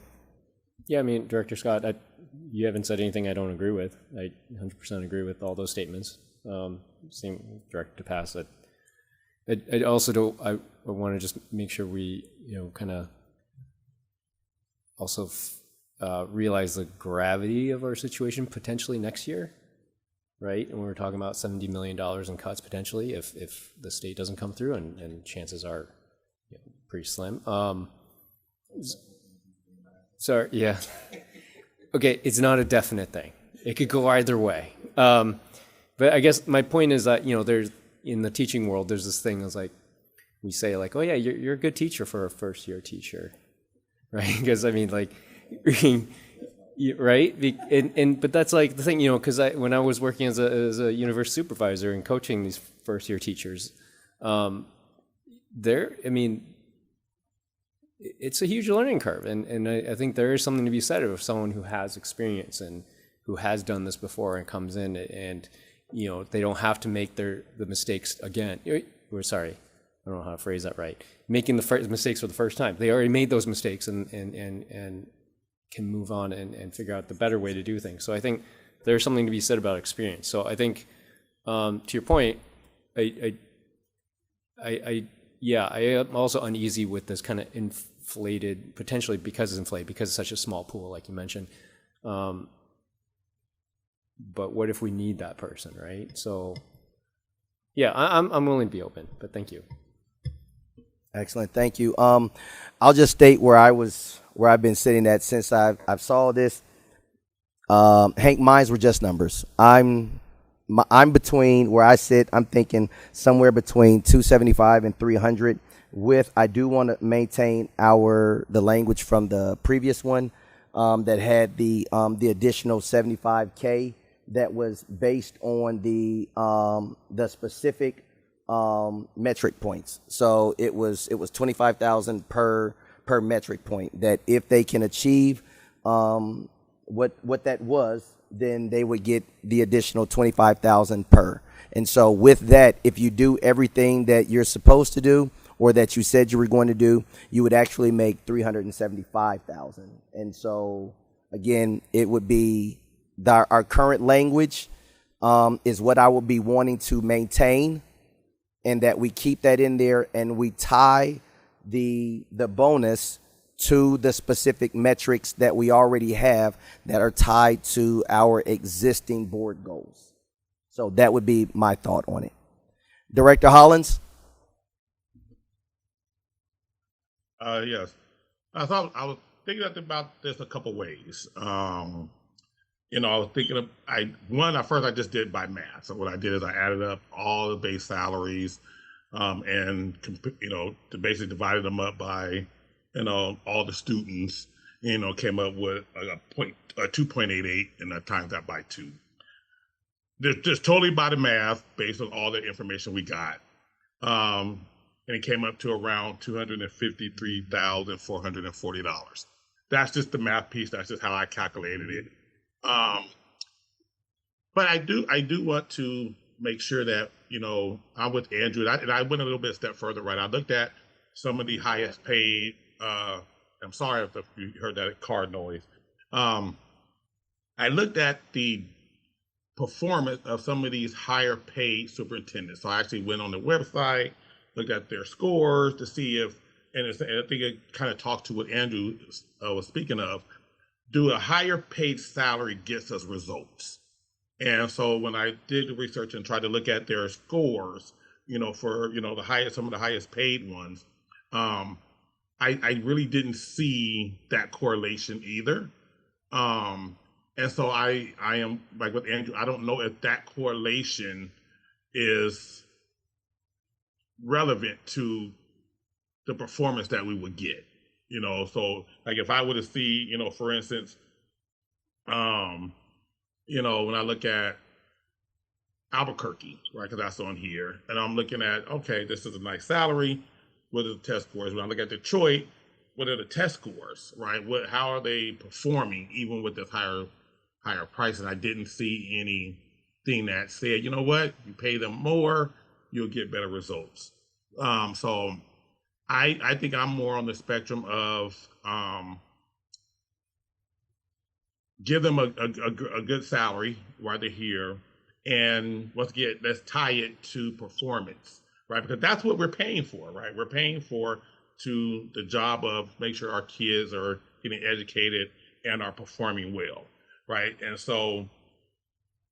Yeah, I mean, Director Scott, you haven't said anything I don't agree with. I 100% agree with all those statements. Same with Director Pass. I also don't. I want to just make sure we, kind of also realize the gravity of our situation potentially next year, right? And we're talking about $70 million in cuts potentially if the state doesn't come through, and chances are pretty slim. Sorry, yeah. Okay, it's not a definite thing. It could go either way. But I guess my point is that, there's, in the teaching world, there's this thing that's like, we say like, oh yeah, you're a good teacher for a first year teacher, right? Because I mean, like, right? But that's like the thing, because when I was working as a university supervisor and coaching these first year teachers, it's a huge learning curve, and I think there is something to be said of someone who has experience and who has done this before and comes in and they don't have to make the mistakes again. We're sorry, I don't know how to phrase that right. Making the mistakes for the first time. They already made those mistakes and can move on and figure out the better way to do things. So I think there's something to be said about experience. So I think, to your point, I am also uneasy with this kind of inflated, potentially because it's inflated, because it's such a small pool, like you mentioned. But what if we need that person, right? So, yeah, I'm willing to be open, but thank you. Excellent, thank you. I'll just state where I've been sitting at since I've saw this. Hank, mines were just numbers. I'm between where I sit. I'm thinking somewhere between 275 and 300. I do want to maintain the language from the previous one that had the additional 75K that was based on the specific metric points. So it was 25,000 per metric point. That if they can achieve what that was, then they would get the additional 25,000 per. And so with that, if you do everything that you're supposed to do or that you said you were going to do, you would actually make 375,000. And so again, it would be our current language is what I would be wanting to maintain, and that we keep that in there and we tie the bonus to the specific metrics that we already have that are tied to our existing board goals. So that would be my thought on it. Director Hollins? Yes. I was thinking about this a couple ways. I was thinking at first I just did by math. So what I did is I added up all the base salaries and, to basically divided them up by, all the students, came up with a 2.88 and I times that by 2. Just totally by the math based on all the information we got. And it came up to around $253,440. That's just the math piece. That's just how I calculated it. But I do want to make sure that, I'm with Andrew, and I went a little bit step further, right? I looked at some of the highest paid, I'm sorry if you heard that car noise. I looked at the performance of some of these higher paid superintendents. So I actually went on the website, looked at their scores to see if, and I think it kind of talked to what Andrew was speaking of, do a higher paid salary gets us results? And so when I did the research and tried to look at their scores, for, the highest, some of the highest paid ones, I really didn't see that correlation either. And so I am like with Andrew, I don't know if that correlation is relevant to the performance that we would get, so like if I were to see, for instance, when I look at Albuquerque, right, because that's on here, and I'm looking at, okay, this is a nice salary, what are the test scores? When I look at Detroit, what are the test scores, right? How are they performing even with this higher price? And I didn't see anything that said, you know what, you pay them more, you'll get better results. So I think I'm more on the spectrum of give them a good salary while they're here, and let's tie it to performance, right? Because that's what we're paying for, right? We're paying for to the job of make sure our kids are getting educated and are performing well, right? And so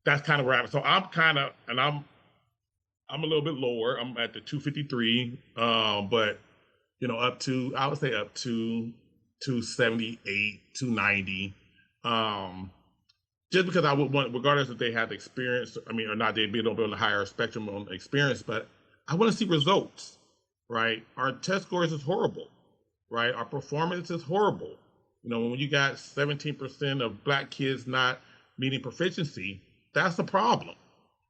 that's kind of where I'm. So I'm a little bit lower. I'm at the 253, but up to, I would say up to 278, 290. Just because I would want, regardless if they have experience, or not, they'd be on a higher spectrum on experience, but I want to see results, right? Our test scores is horrible, right? Our performance is horrible. When you got 17% of Black kids not meeting proficiency, that's a problem.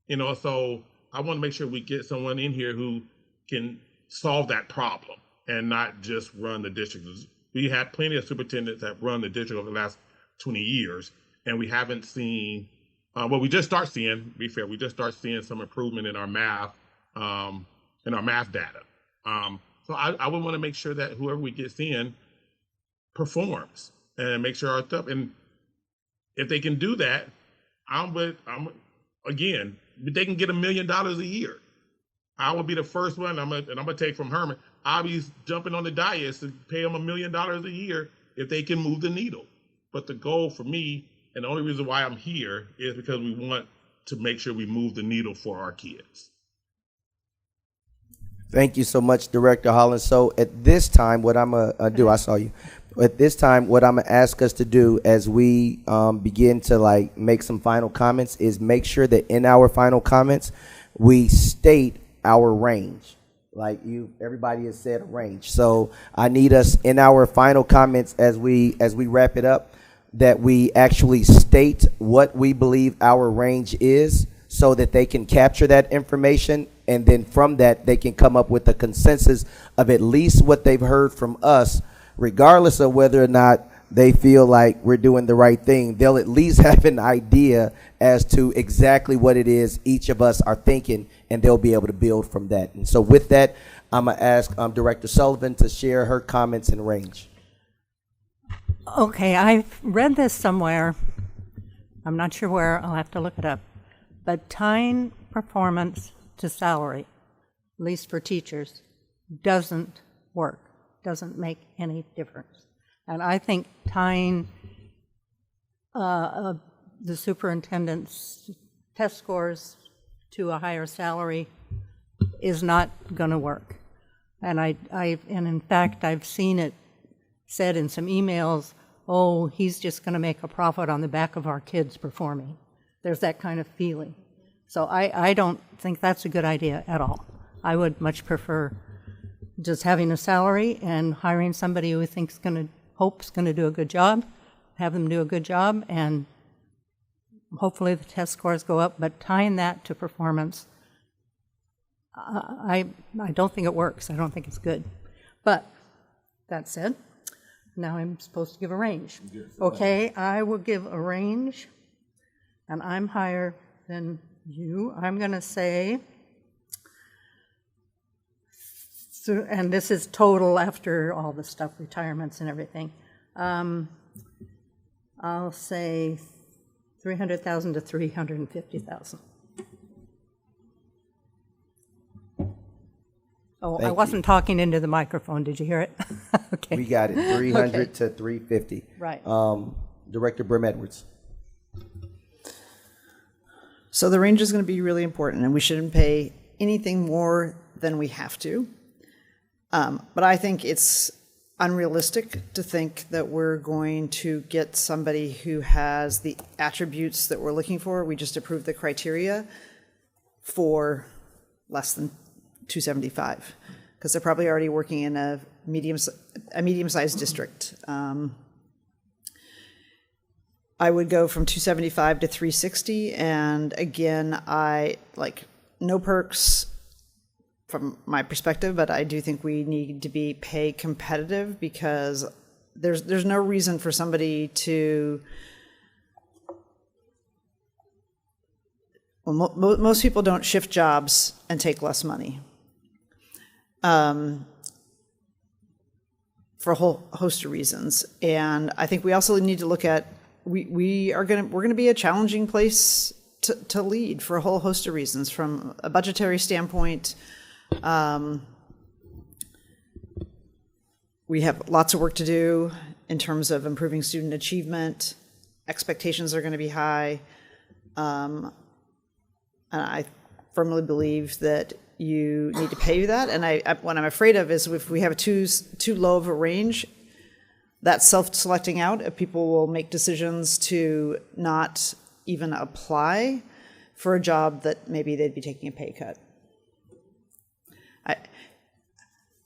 So I want to make sure we get someone in here who can solve that problem and not just run the district. We had plenty of superintendents that run the district over the last 20 years, and we haven't seen, we just start seeing, to be fair, we just start seeing some improvement in our math data. So I would want to make sure that whoever we get in performs and make sure our stuff, and if they can do that, again, they can get $1 million a year. I will be the first one, I'm gonna take from Herman, I'll be jumping on the dais to pay them $1 million a year if they can move the needle. But the goal for me, and the only reason why I'm here, is because we want to make sure we move the needle for our kids. Thank you so much, Director Holland. So at this time, what I'm gonna do, I saw you. At this time, what I'm gonna ask us to do as we begin to make some final comments is make sure that in our final comments, we state our range. Everybody has said a range. So I need us in our final comments as we wrap it up, that we actually state what we believe our range is so that they can capture that information. And then from that, they can come up with a consensus of at least what they've heard from us, regardless of whether or not they feel like we're doing the right thing. They'll at least have an idea as to exactly what it is each of us are thinking, and they'll be able to build from that. And so with that, I'm going to ask Director Sullivan to share her comments and range. Okay, I've read this somewhere. I'm not sure where. I'll have to look it up. But tying performance to salary, at least for teachers, doesn't work, doesn't make any difference. And I think tying the superintendent's test scores to a higher salary is not going to work. And and in fact, I've seen it said in some emails, oh, he's just going to make a profit on the back of our kids performing. There's that kind of feeling. So I don't think that's a good idea at all. I would much prefer just having a salary and hiring somebody who hopes going to do a good job, have them do a good job, and hopefully the test scores go up. But tying that to performance, I don't think it works. I don't think it's good. But that said, now I'm supposed to give a range. Okay, I will give a range, and I'm higher than you. I'm going to say, and this is total after all the stuff, retirements and everything. I'll say 300,000 to 350,000. Oh, Thank I wasn't talking into the microphone. Did you hear it? Okay. We got it, 300 Okay. to 350. Right. Director Brim Edwards. So the range is going to be really important, and we shouldn't pay anything more than we have to. But I think it's unrealistic to think that we're going to get somebody who has the attributes that we're looking for. We just approved the criteria for less than 275, because they're probably already working in a medium-sized district. I would go from 275 to 360, and again, I like no perks from my perspective, but I do think we need to be pay competitive, because there's no reason for somebody to. Well, most people don't shift jobs and take less money. For a whole host of reasons, and I think we also need to look at we're going to be a challenging place to lead for a whole host of reasons. From a budgetary standpoint, we have lots of work to do in terms of improving student achievement. Expectations are going to be high, and I firmly believe that you need to pay that. And what I'm afraid of is if we have too low of a range, that's self-selecting out. If people will make decisions to not even apply for a job that maybe they'd be taking a pay cut. I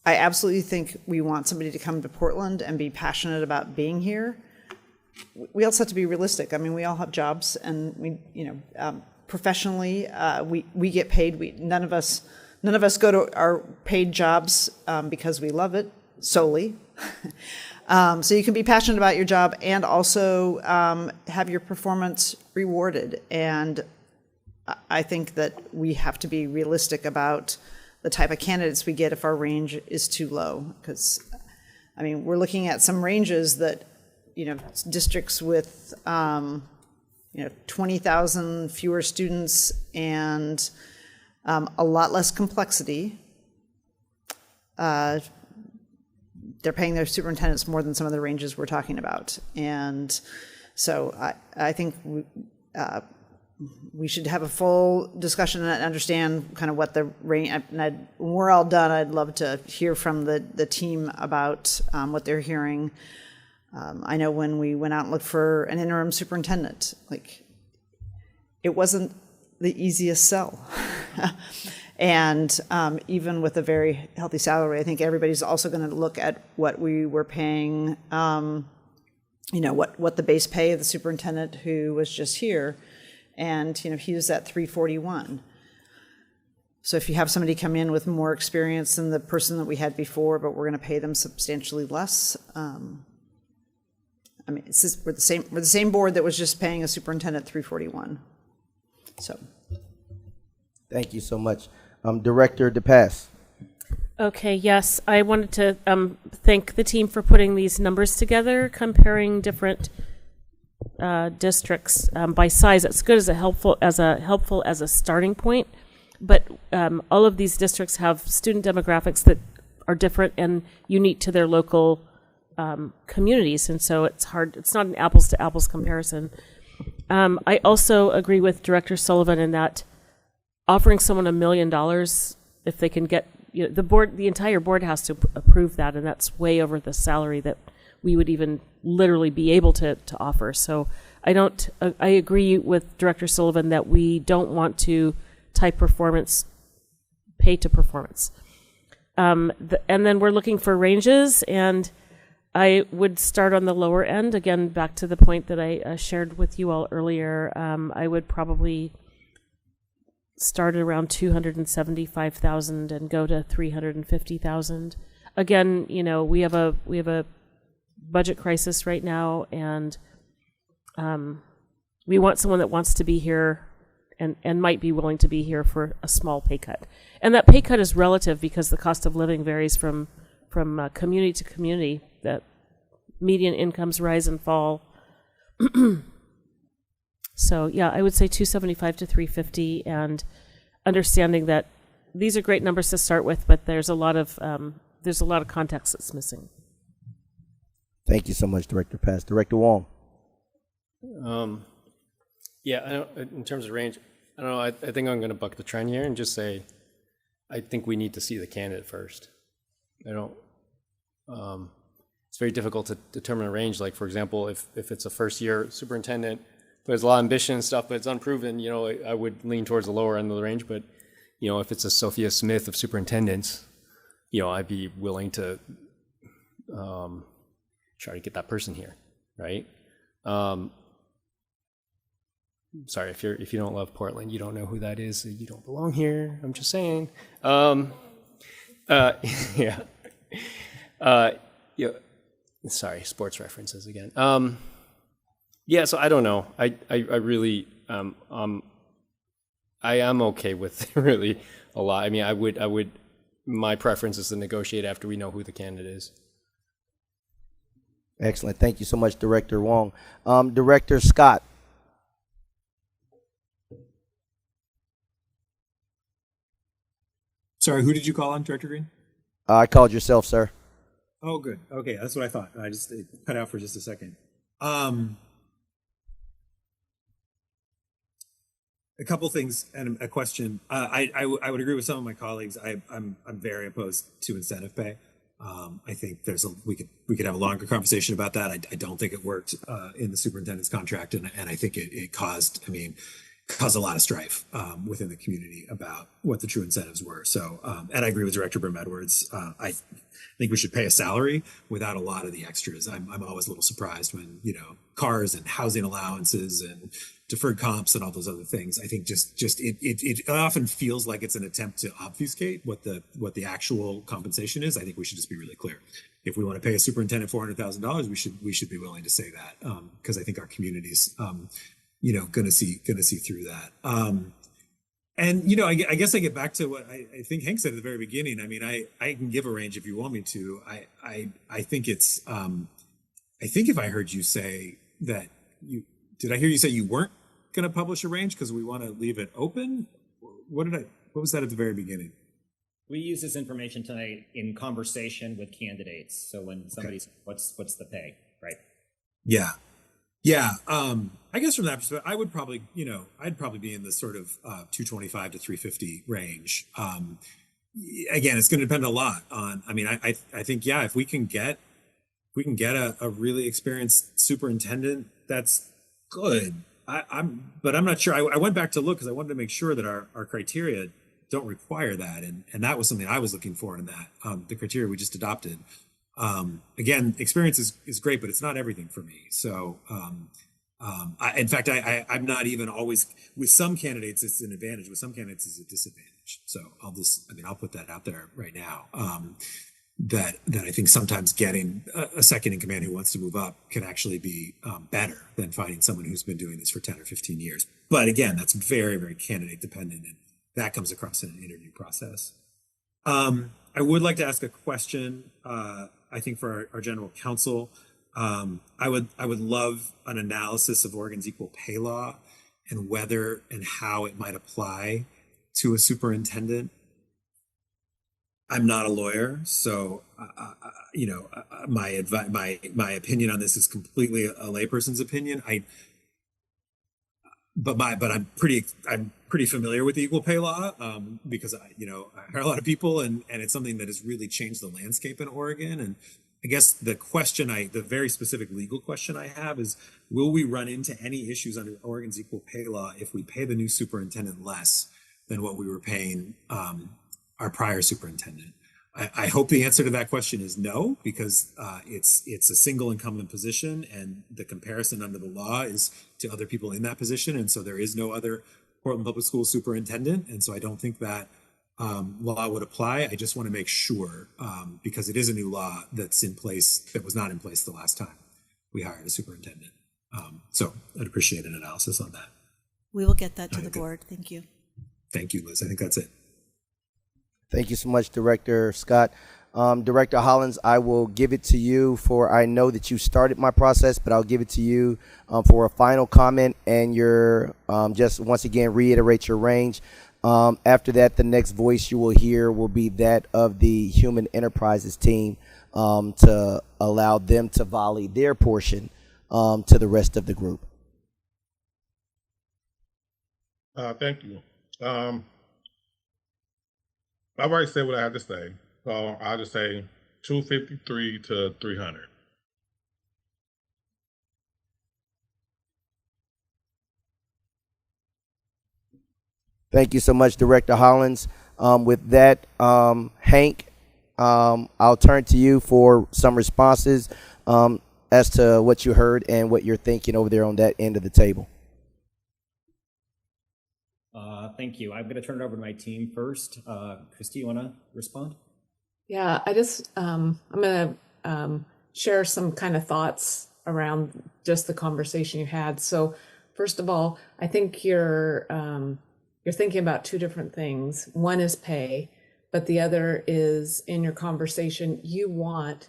absolutely think we want somebody to come to Portland and be passionate about being here. We also have to be realistic. I mean, we all have jobs, and professionally, we get paid. None of us go to our paid jobs because we love it solely. So you can be passionate about your job and also have your performance rewarded. And I think that we have to be realistic about the type of candidates we get if our range is too low. Because, I mean, we're looking at some ranges that, districts with, 20,000 fewer students and a lot less complexity. They're paying their superintendents more than some of the ranges we're talking about. And so I think we should have a full discussion and understand kind of what the range, when we're all done, I'd love to hear from the team about what they're hearing. I know when we went out and looked for an interim superintendent, it wasn't the easiest sell. And even with a very healthy salary, I think everybody's also going to look at what we were paying, what the base pay of the superintendent who was just here. And, he was at 341. So if you have somebody come in with more experience than the person that we had before, but we're going to pay them substantially less, it's just, we're the same board that was just paying a superintendent 341. So. Thank you so much. Director DePass. Okay, yes, I wanted to thank the team for putting these numbers together, comparing different districts by size. It's good as helpful as a starting point, but all of these districts have student demographics that are different and unique to their local communities, and so it's hard. It's not an apples to apples comparison. I also agree with Director Sullivan in that offering someone $1 million, if they can get, the entire board has to approve that, and that's way over the salary that we would even literally be able to offer. So I agree with Director Sullivan that we don't want to tie performance, pay to performance. And then we're looking for ranges, and I would start on the lower end. Again, back to the point that I shared with you all earlier, I would probably start at around 275,000 and go to 350,000. Again, we have a budget crisis right now, and we want someone that wants to be here and might be willing to be here for a small pay cut. And that pay cut is relative because the cost of living varies from community to community. That median incomes rise and fall. So yeah, I would say 275 to 350, and understanding that these are great numbers to start with, but there's a lot of context that's missing. Thank you so much, Director Paz. Director Wong. Yeah, I don't, in terms of range, I don't know. I think I'm going to buck the trend here and just say, I think we need to see the candidate first. I don't. It's very difficult to determine a range. Like, for example, if it's a first-year superintendent, there's a lot of ambition and stuff, but it's unproven. You know, I would lean towards the lower end of the range. But you know, if it's a Sophia Smith of superintendents, you know, I'd be willing to try to get that person here, right? Sorry, if you don't love Portland, you don't know who that is. You don't belong here. I'm just saying. Yeah. Yeah. Sorry, sports references again. Yeah. So I don't know. I really I am okay with really a lot. I mean, I would. My preference is to negotiate after we know who the candidate is. Excellent. Thank you so much, Director Wong. Director Scott. Sorry, who did you call on, Director Green? I called yourself, sir. Oh, good. Okay, that's what I thought. It cut out for just a second. A couple things and a question. I would agree with some of my colleagues. I'm very opposed to incentive pay. I think we could have a longer conversation about that. I don't think it worked in the superintendent's contract, and I think it caused a lot of strife within the community about what the true incentives were. So, and I agree with Director Brim-Edwards. I think we should pay a salary without a lot of the extras. I'm always a little surprised when, you know, cars and housing allowances and deferred comps and all those other things. I think it often feels like it's an attempt to obfuscate what the actual compensation is. I think we should just be really clear. If we want to pay a superintendent $400,000, we should be willing to say that, because I think our community's you know, gonna see through that. And you know, I guess I get back to what I think Hank said at the very beginning. I mean, I can give a range if you want me to. I think it's I think if I heard you say that did I hear you say you weren't going to publish a range because we want to leave it open? What was that at the very beginning? We use this information tonight in conversation with candidates. So when somebody's, what's the pay, right? Yeah. Yeah. I guess from that perspective, I would probably, you know, I'd probably be in the sort of 225 to 350 range. Again, it's going to depend a lot on, I mean, I think, yeah, if we can get a really experienced superintendent, that's good. But I'm not sure. I went back to look because I wanted to make sure that our criteria don't require that. And that was something I was looking for in that, the criteria we just adopted. Again, experience is great, but it's not everything for me. So, in fact, I'm not even always, with some candidates, it's an advantage. With some candidates, it's a disadvantage. So I'll put that out there right now. That I think sometimes getting a second in command who wants to move up can actually be better than finding someone who's been doing this for 10 or 15 years. But again, that's very, very candidate dependent, and that comes across in an interview process. I would like to ask a question, I think for our general counsel. I would love an analysis of Oregon's equal pay law and whether and how it might apply to a superintendent. I'm not a lawyer, so you know, my opinion on this is completely a layperson's opinion. But I'm pretty familiar with the equal pay law because I hire a lot of people, and it's something that has really changed the landscape in Oregon. And I guess the very specific legal question I have is, will we run into any issues under Oregon's equal pay law if we pay the new superintendent less than what we were paying our prior superintendent? I hope the answer to that question is no, because it's a single incumbent position, and the comparison under the law is to other people in that position, and so there is no other Portland Public Schools superintendent, and so I don't think that law would apply. I just want to make sure, because it is a new law that's in place that was not in place the last time we hired a superintendent. So I'd appreciate an analysis on that. We will get that to the board. Thank you. Thank you, Liz. I think that's it. Thank you so much, Director Scott. Director Hollins, I will give it to you for, I know that you started my process, but I'll give it to you for a final comment and your, just once again, reiterate your range. After that, the next voice you will hear will be that of the Human Enterprises team to allow them to volley their portion to the rest of the group. Thank you. I've already said what I have to say, so I'll just say 253 to 300. Thank you so much, Director Hollins. With that, Hank, I'll turn to you for some responses as to what you heard and what you're thinking over there on that end of the table. Thank you. I'm going to turn it over to my team first. Christy, you want to respond? Yeah, I just, I'm going to share some kind of thoughts around just the conversation you had. So first of all, I think you're thinking about two different things. One is pay, but the other is in your conversation, you want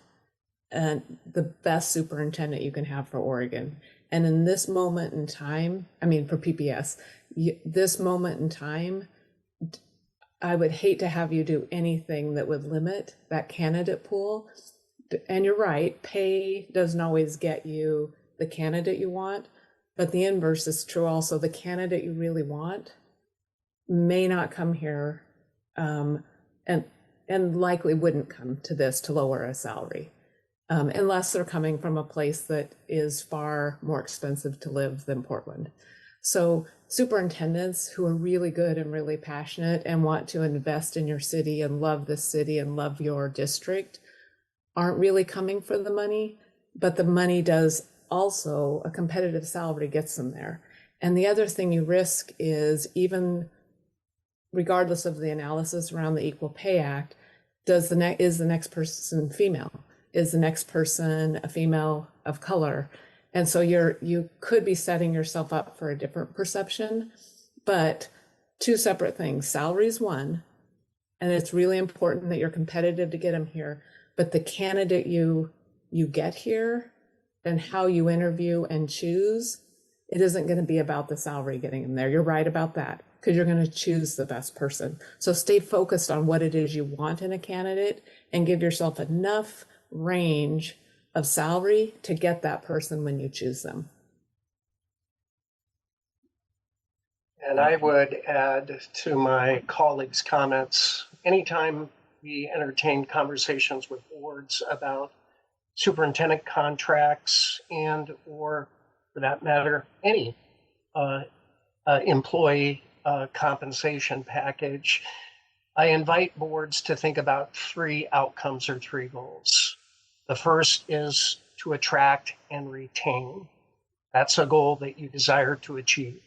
the best superintendent you can have for Oregon. And in this moment in time, I mean, for PPS, this moment in time, I would hate to have you do anything that would limit that candidate pool. And you're right, pay doesn't always get you the candidate you want, but the inverse is true also. The candidate you really want may not come here and likely wouldn't come to this to lower a salary unless they're coming from a place that is far more expensive to live than Portland. So superintendents who are really good and really passionate and want to invest in your city and love this city and love your district aren't really coming for the money, but the money does also, a competitive salary gets them there. And the other thing you risk is, even regardless of the analysis around the Equal Pay Act, is the next person female? Is the next person a female of color? And so you could be setting yourself up for a different perception, but two separate things. Salary is one, and it's really important that you're competitive to get them here, but the candidate you get here and how you interview and choose, it isn't going to be about the salary getting them there. You're right about that, because you're going to choose the best person. So stay focused on what it is you want in a candidate and give yourself enough range of salary to get that person when you choose them. And I would add to my colleagues' comments, anytime we entertain conversations with boards about superintendent contracts and, or for that matter, any employee compensation package, I invite boards to think about three outcomes or three goals. The first is to attract and retain. That's a goal that you desire to achieve.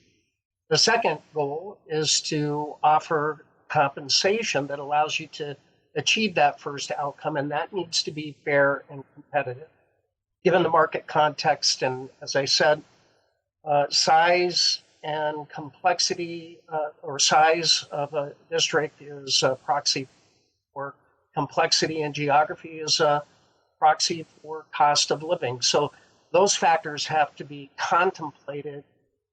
The second goal is to offer compensation that allows you to achieve that first outcome, and that needs to be fair and competitive. Given the market context, and as I said, size and complexity or size of a district is a proxy for complexity, and geography is a proxy for cost of living. So those factors have to be contemplated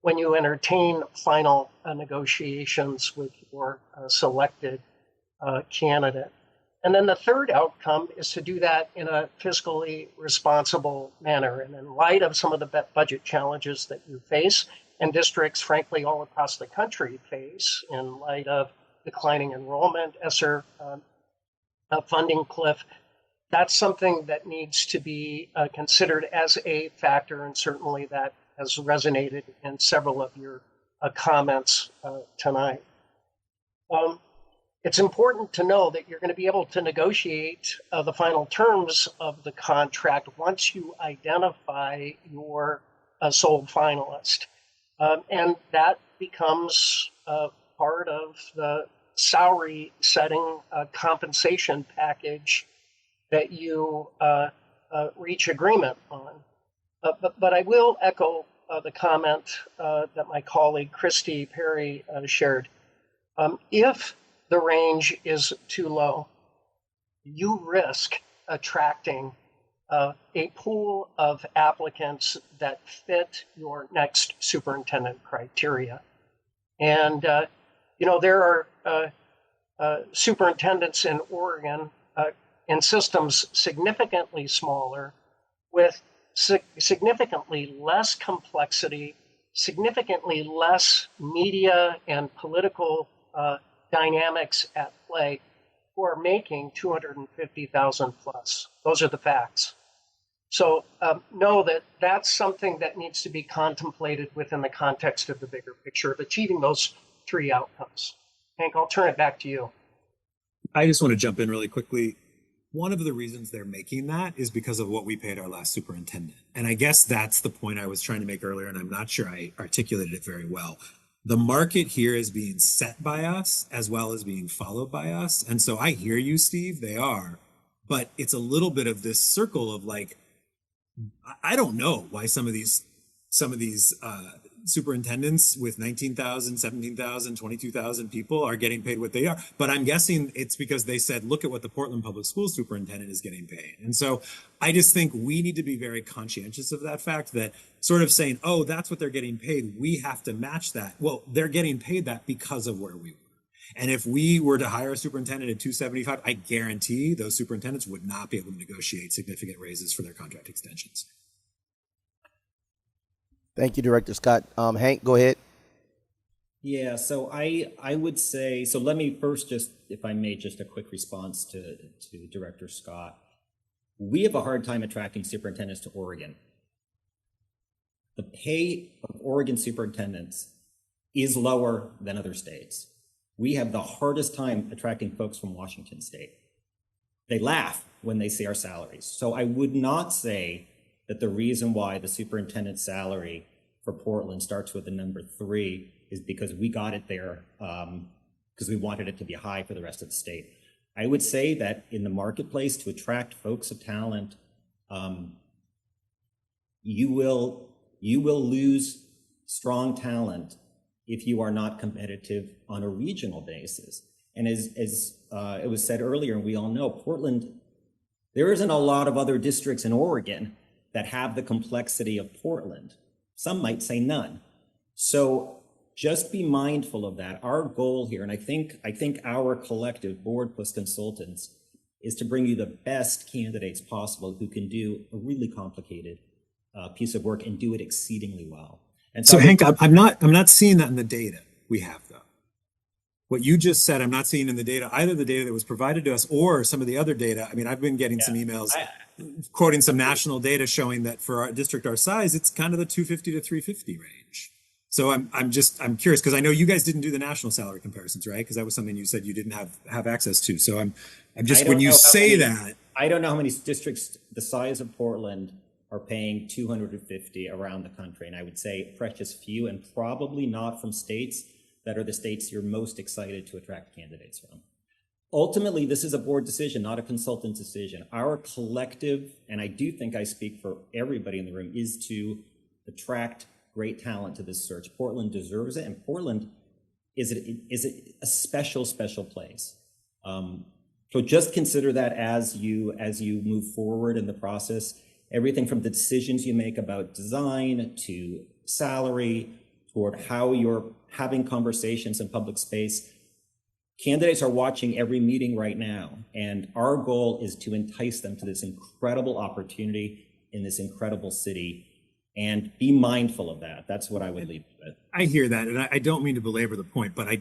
when you entertain final negotiations with your selected candidate. And then the third outcome is to do that in a fiscally responsible manner. And in light of some of the budget challenges that you face, and districts, frankly, all across the country face, in light of declining enrollment, ESSER funding cliff, that's something that needs to be considered as a factor, and certainly that has resonated in several of your comments tonight. It's important to know that you're going to be able to negotiate the final terms of the contract once you identify your sole finalist. And that becomes part of the salary setting compensation package that you reach agreement on. But I will echo the comment that my colleague Christy Perry shared. If the range is too low, you risk attracting a pool of applicants that fit your next superintendent criteria. And, there are superintendents in Oregon in systems significantly smaller with significantly less complexity, significantly less media and political dynamics at play, who are making 250,000 plus. Those are the facts. So know that that's something that needs to be contemplated within the context of the bigger picture of achieving those three outcomes. Hank, I'll turn it back to you. I just want to jump in really quickly. One of the reasons they're making that is because of what we paid our last superintendent. And I guess that's the point I was trying to make earlier, and I'm not sure I articulated it very well. The market here is being set by us as well as being followed by us. And so I hear you, Steve, they are. But it's a little bit of this circle of like, I don't know why some of these superintendents with 19,000, 17,000, 22,000 people are getting paid what they are. But I'm guessing it's because they said, look at what the Portland Public Schools superintendent is getting paid. And so I just think we need to be very conscientious of that fact, that sort of saying, oh, that's what they're getting paid, we have to match that. Well, they're getting paid that because of where we were. And if we were to hire a superintendent at 275, I guarantee those superintendents would not be able to negotiate significant raises for their contract extensions. Thank you, Director Scott. Hank, go ahead. Yeah, so I would say, so let me first just, if I may, just a quick response to Director Scott. We have a hard time attracting superintendents to Oregon. The pay of Oregon superintendents is lower than other states. We have the hardest time attracting folks from Washington State. They laugh when they see our salaries. So I would not say that the reason why the superintendent's salary for Portland starts with the number 3 is because we got it there because we wanted it to be high for the rest of the state. I would say that in the marketplace, to attract folks of talent, you will lose strong talent if you are not competitive on a regional basis. And as it was said earlier, and we all know, Portland, there isn't a lot of other districts in Oregon that have the complexity of Portland. Some might say none. So just be mindful of that. Our goal here, and I think our collective board plus consultants, is to bring you the best candidates possible who can do a really complicated piece of work and do it exceedingly well. And so Hank, I'm not seeing that in the data we have, though. What you just said, I'm not seeing in the data, either the data that was provided to us or some of the other data. I mean, I've been getting some emails quoting some national data showing that for our district our size, it's kind of the 250 to 350 range. So I'm curious, because I know you guys didn't do the national salary comparisons, right? Because that was something you said you didn't have access to. So I'm just, when you say that, I don't know how many districts the size of Portland are paying 250 around the country. And I would say precious few, and probably not from states that are the states you're most excited to attract candidates from. Ultimately, this is a board decision, not a consultant decision. Our collective, and I do think I speak for everybody in the room, is to attract great talent to this search. Portland deserves it, and Portland is a special, special place. So just consider that as you move forward in the process. Everything from the decisions you make about design to salary, toward how you're having conversations in public space. Candidates are watching every meeting right now, and our goal is to entice them to this incredible opportunity in this incredible city, and be mindful of that. That's what I would leave with. I hear that, and I don't mean to belabor the point, but I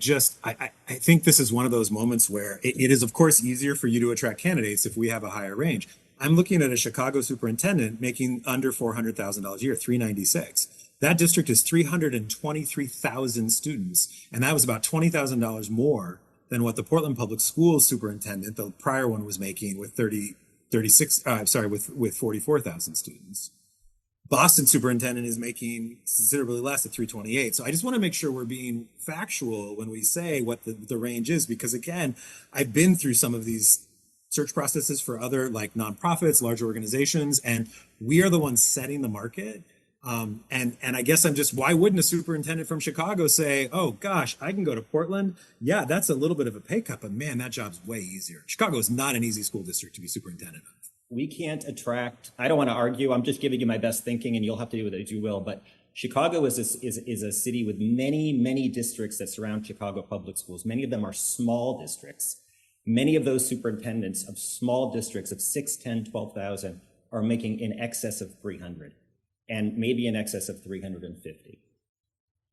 think this is one of those moments where it is, of course, easier for you to attract candidates if we have a higher range. I'm looking at a Chicago superintendent making under $400,000 a year, $396,000. That district is 323,000 students, and that was about $20,000 more than what the Portland Public Schools superintendent, the prior one, was making with 44,000 students. Boston superintendent is making considerably less at 328. So I just want to make sure we're being factual when we say what the range is, because again, I've been through some of these search processes for other like nonprofits, large organizations, and we are the ones setting the market. And I guess why wouldn't a superintendent from Chicago say, oh gosh, I can go to Portland? Yeah, that's a little bit of a pay cut, but man, that job's way easier. Chicago is not an easy school district to be superintendent of. We can't attract, I don't want to argue, I'm just giving you my best thinking and you'll have to do with it as you will, but Chicago is a city with many, many districts that surround Chicago public schools. Many of them are small districts. Many of those superintendents of small districts of 6, 10, 12,000 are making in excess of 300 and maybe in excess of 350.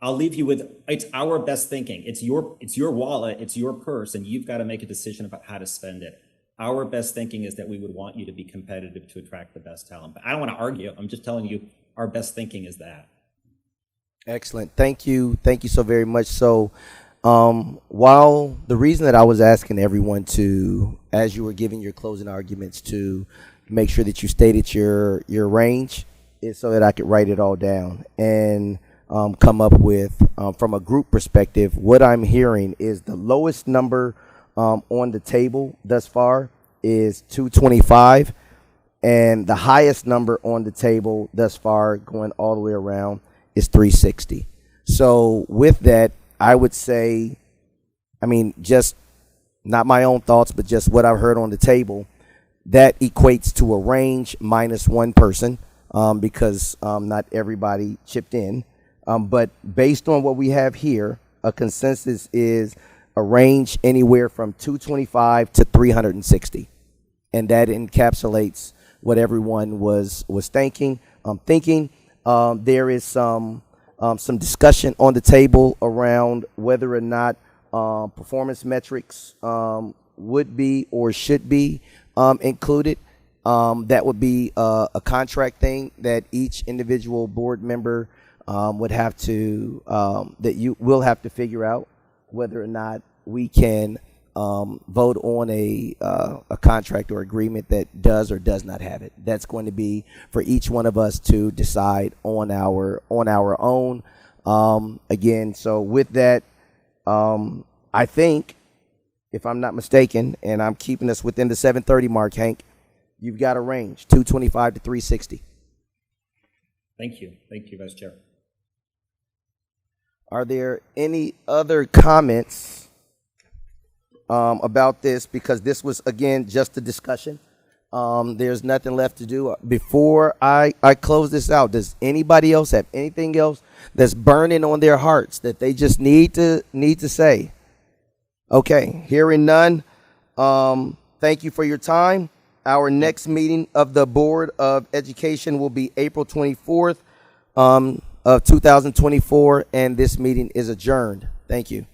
I'll leave you with, it's our best thinking. It's your wallet, it's your purse, and you've got to make a decision about how to spend it. Our best thinking is that we would want you to be competitive to attract the best talent. But I don't want to argue. I'm just telling you our best thinking is that. Excellent. Thank you. Thank you so very much. So while the reason that I was asking everyone to, as you were giving your closing arguments, to make sure that you stated your range is so that I could write it all down and come up with, from a group perspective, what I'm hearing is the lowest number on the table thus far is 225, and the highest number on the table thus far, going all the way around, is 360. So with that, I would say, just not my own thoughts, but just what I've heard on the table, that equates to a range minus one person, because not everybody chipped in. But based on what we have here, a consensus is a range anywhere from 225 to 360. And that encapsulates what everyone was thinking. There is some discussion on the table around whether or not performance metrics would be or should be included. That would be a contract thing that each individual board member would have to, that you will have to figure out whether or not we can vote on a contract or agreement that does or does not have it. That's going to be for each one of us to decide on our own. Again, so with that, I think, if I'm not mistaken, and I'm keeping us within the 7:30 mark, Hank, you've got a range, 225 to 360. Thank you, Vice Chair. Are there any other comments about this? Because this was, again, just a discussion. There's nothing left to do. Before I close this out, does anybody else have anything else that's burning on their hearts that they just need to say? Okay, hearing none, thank you for your time. Our next meeting of the Board of Education will be April 24th of 2024, and this meeting is adjourned. Thank you.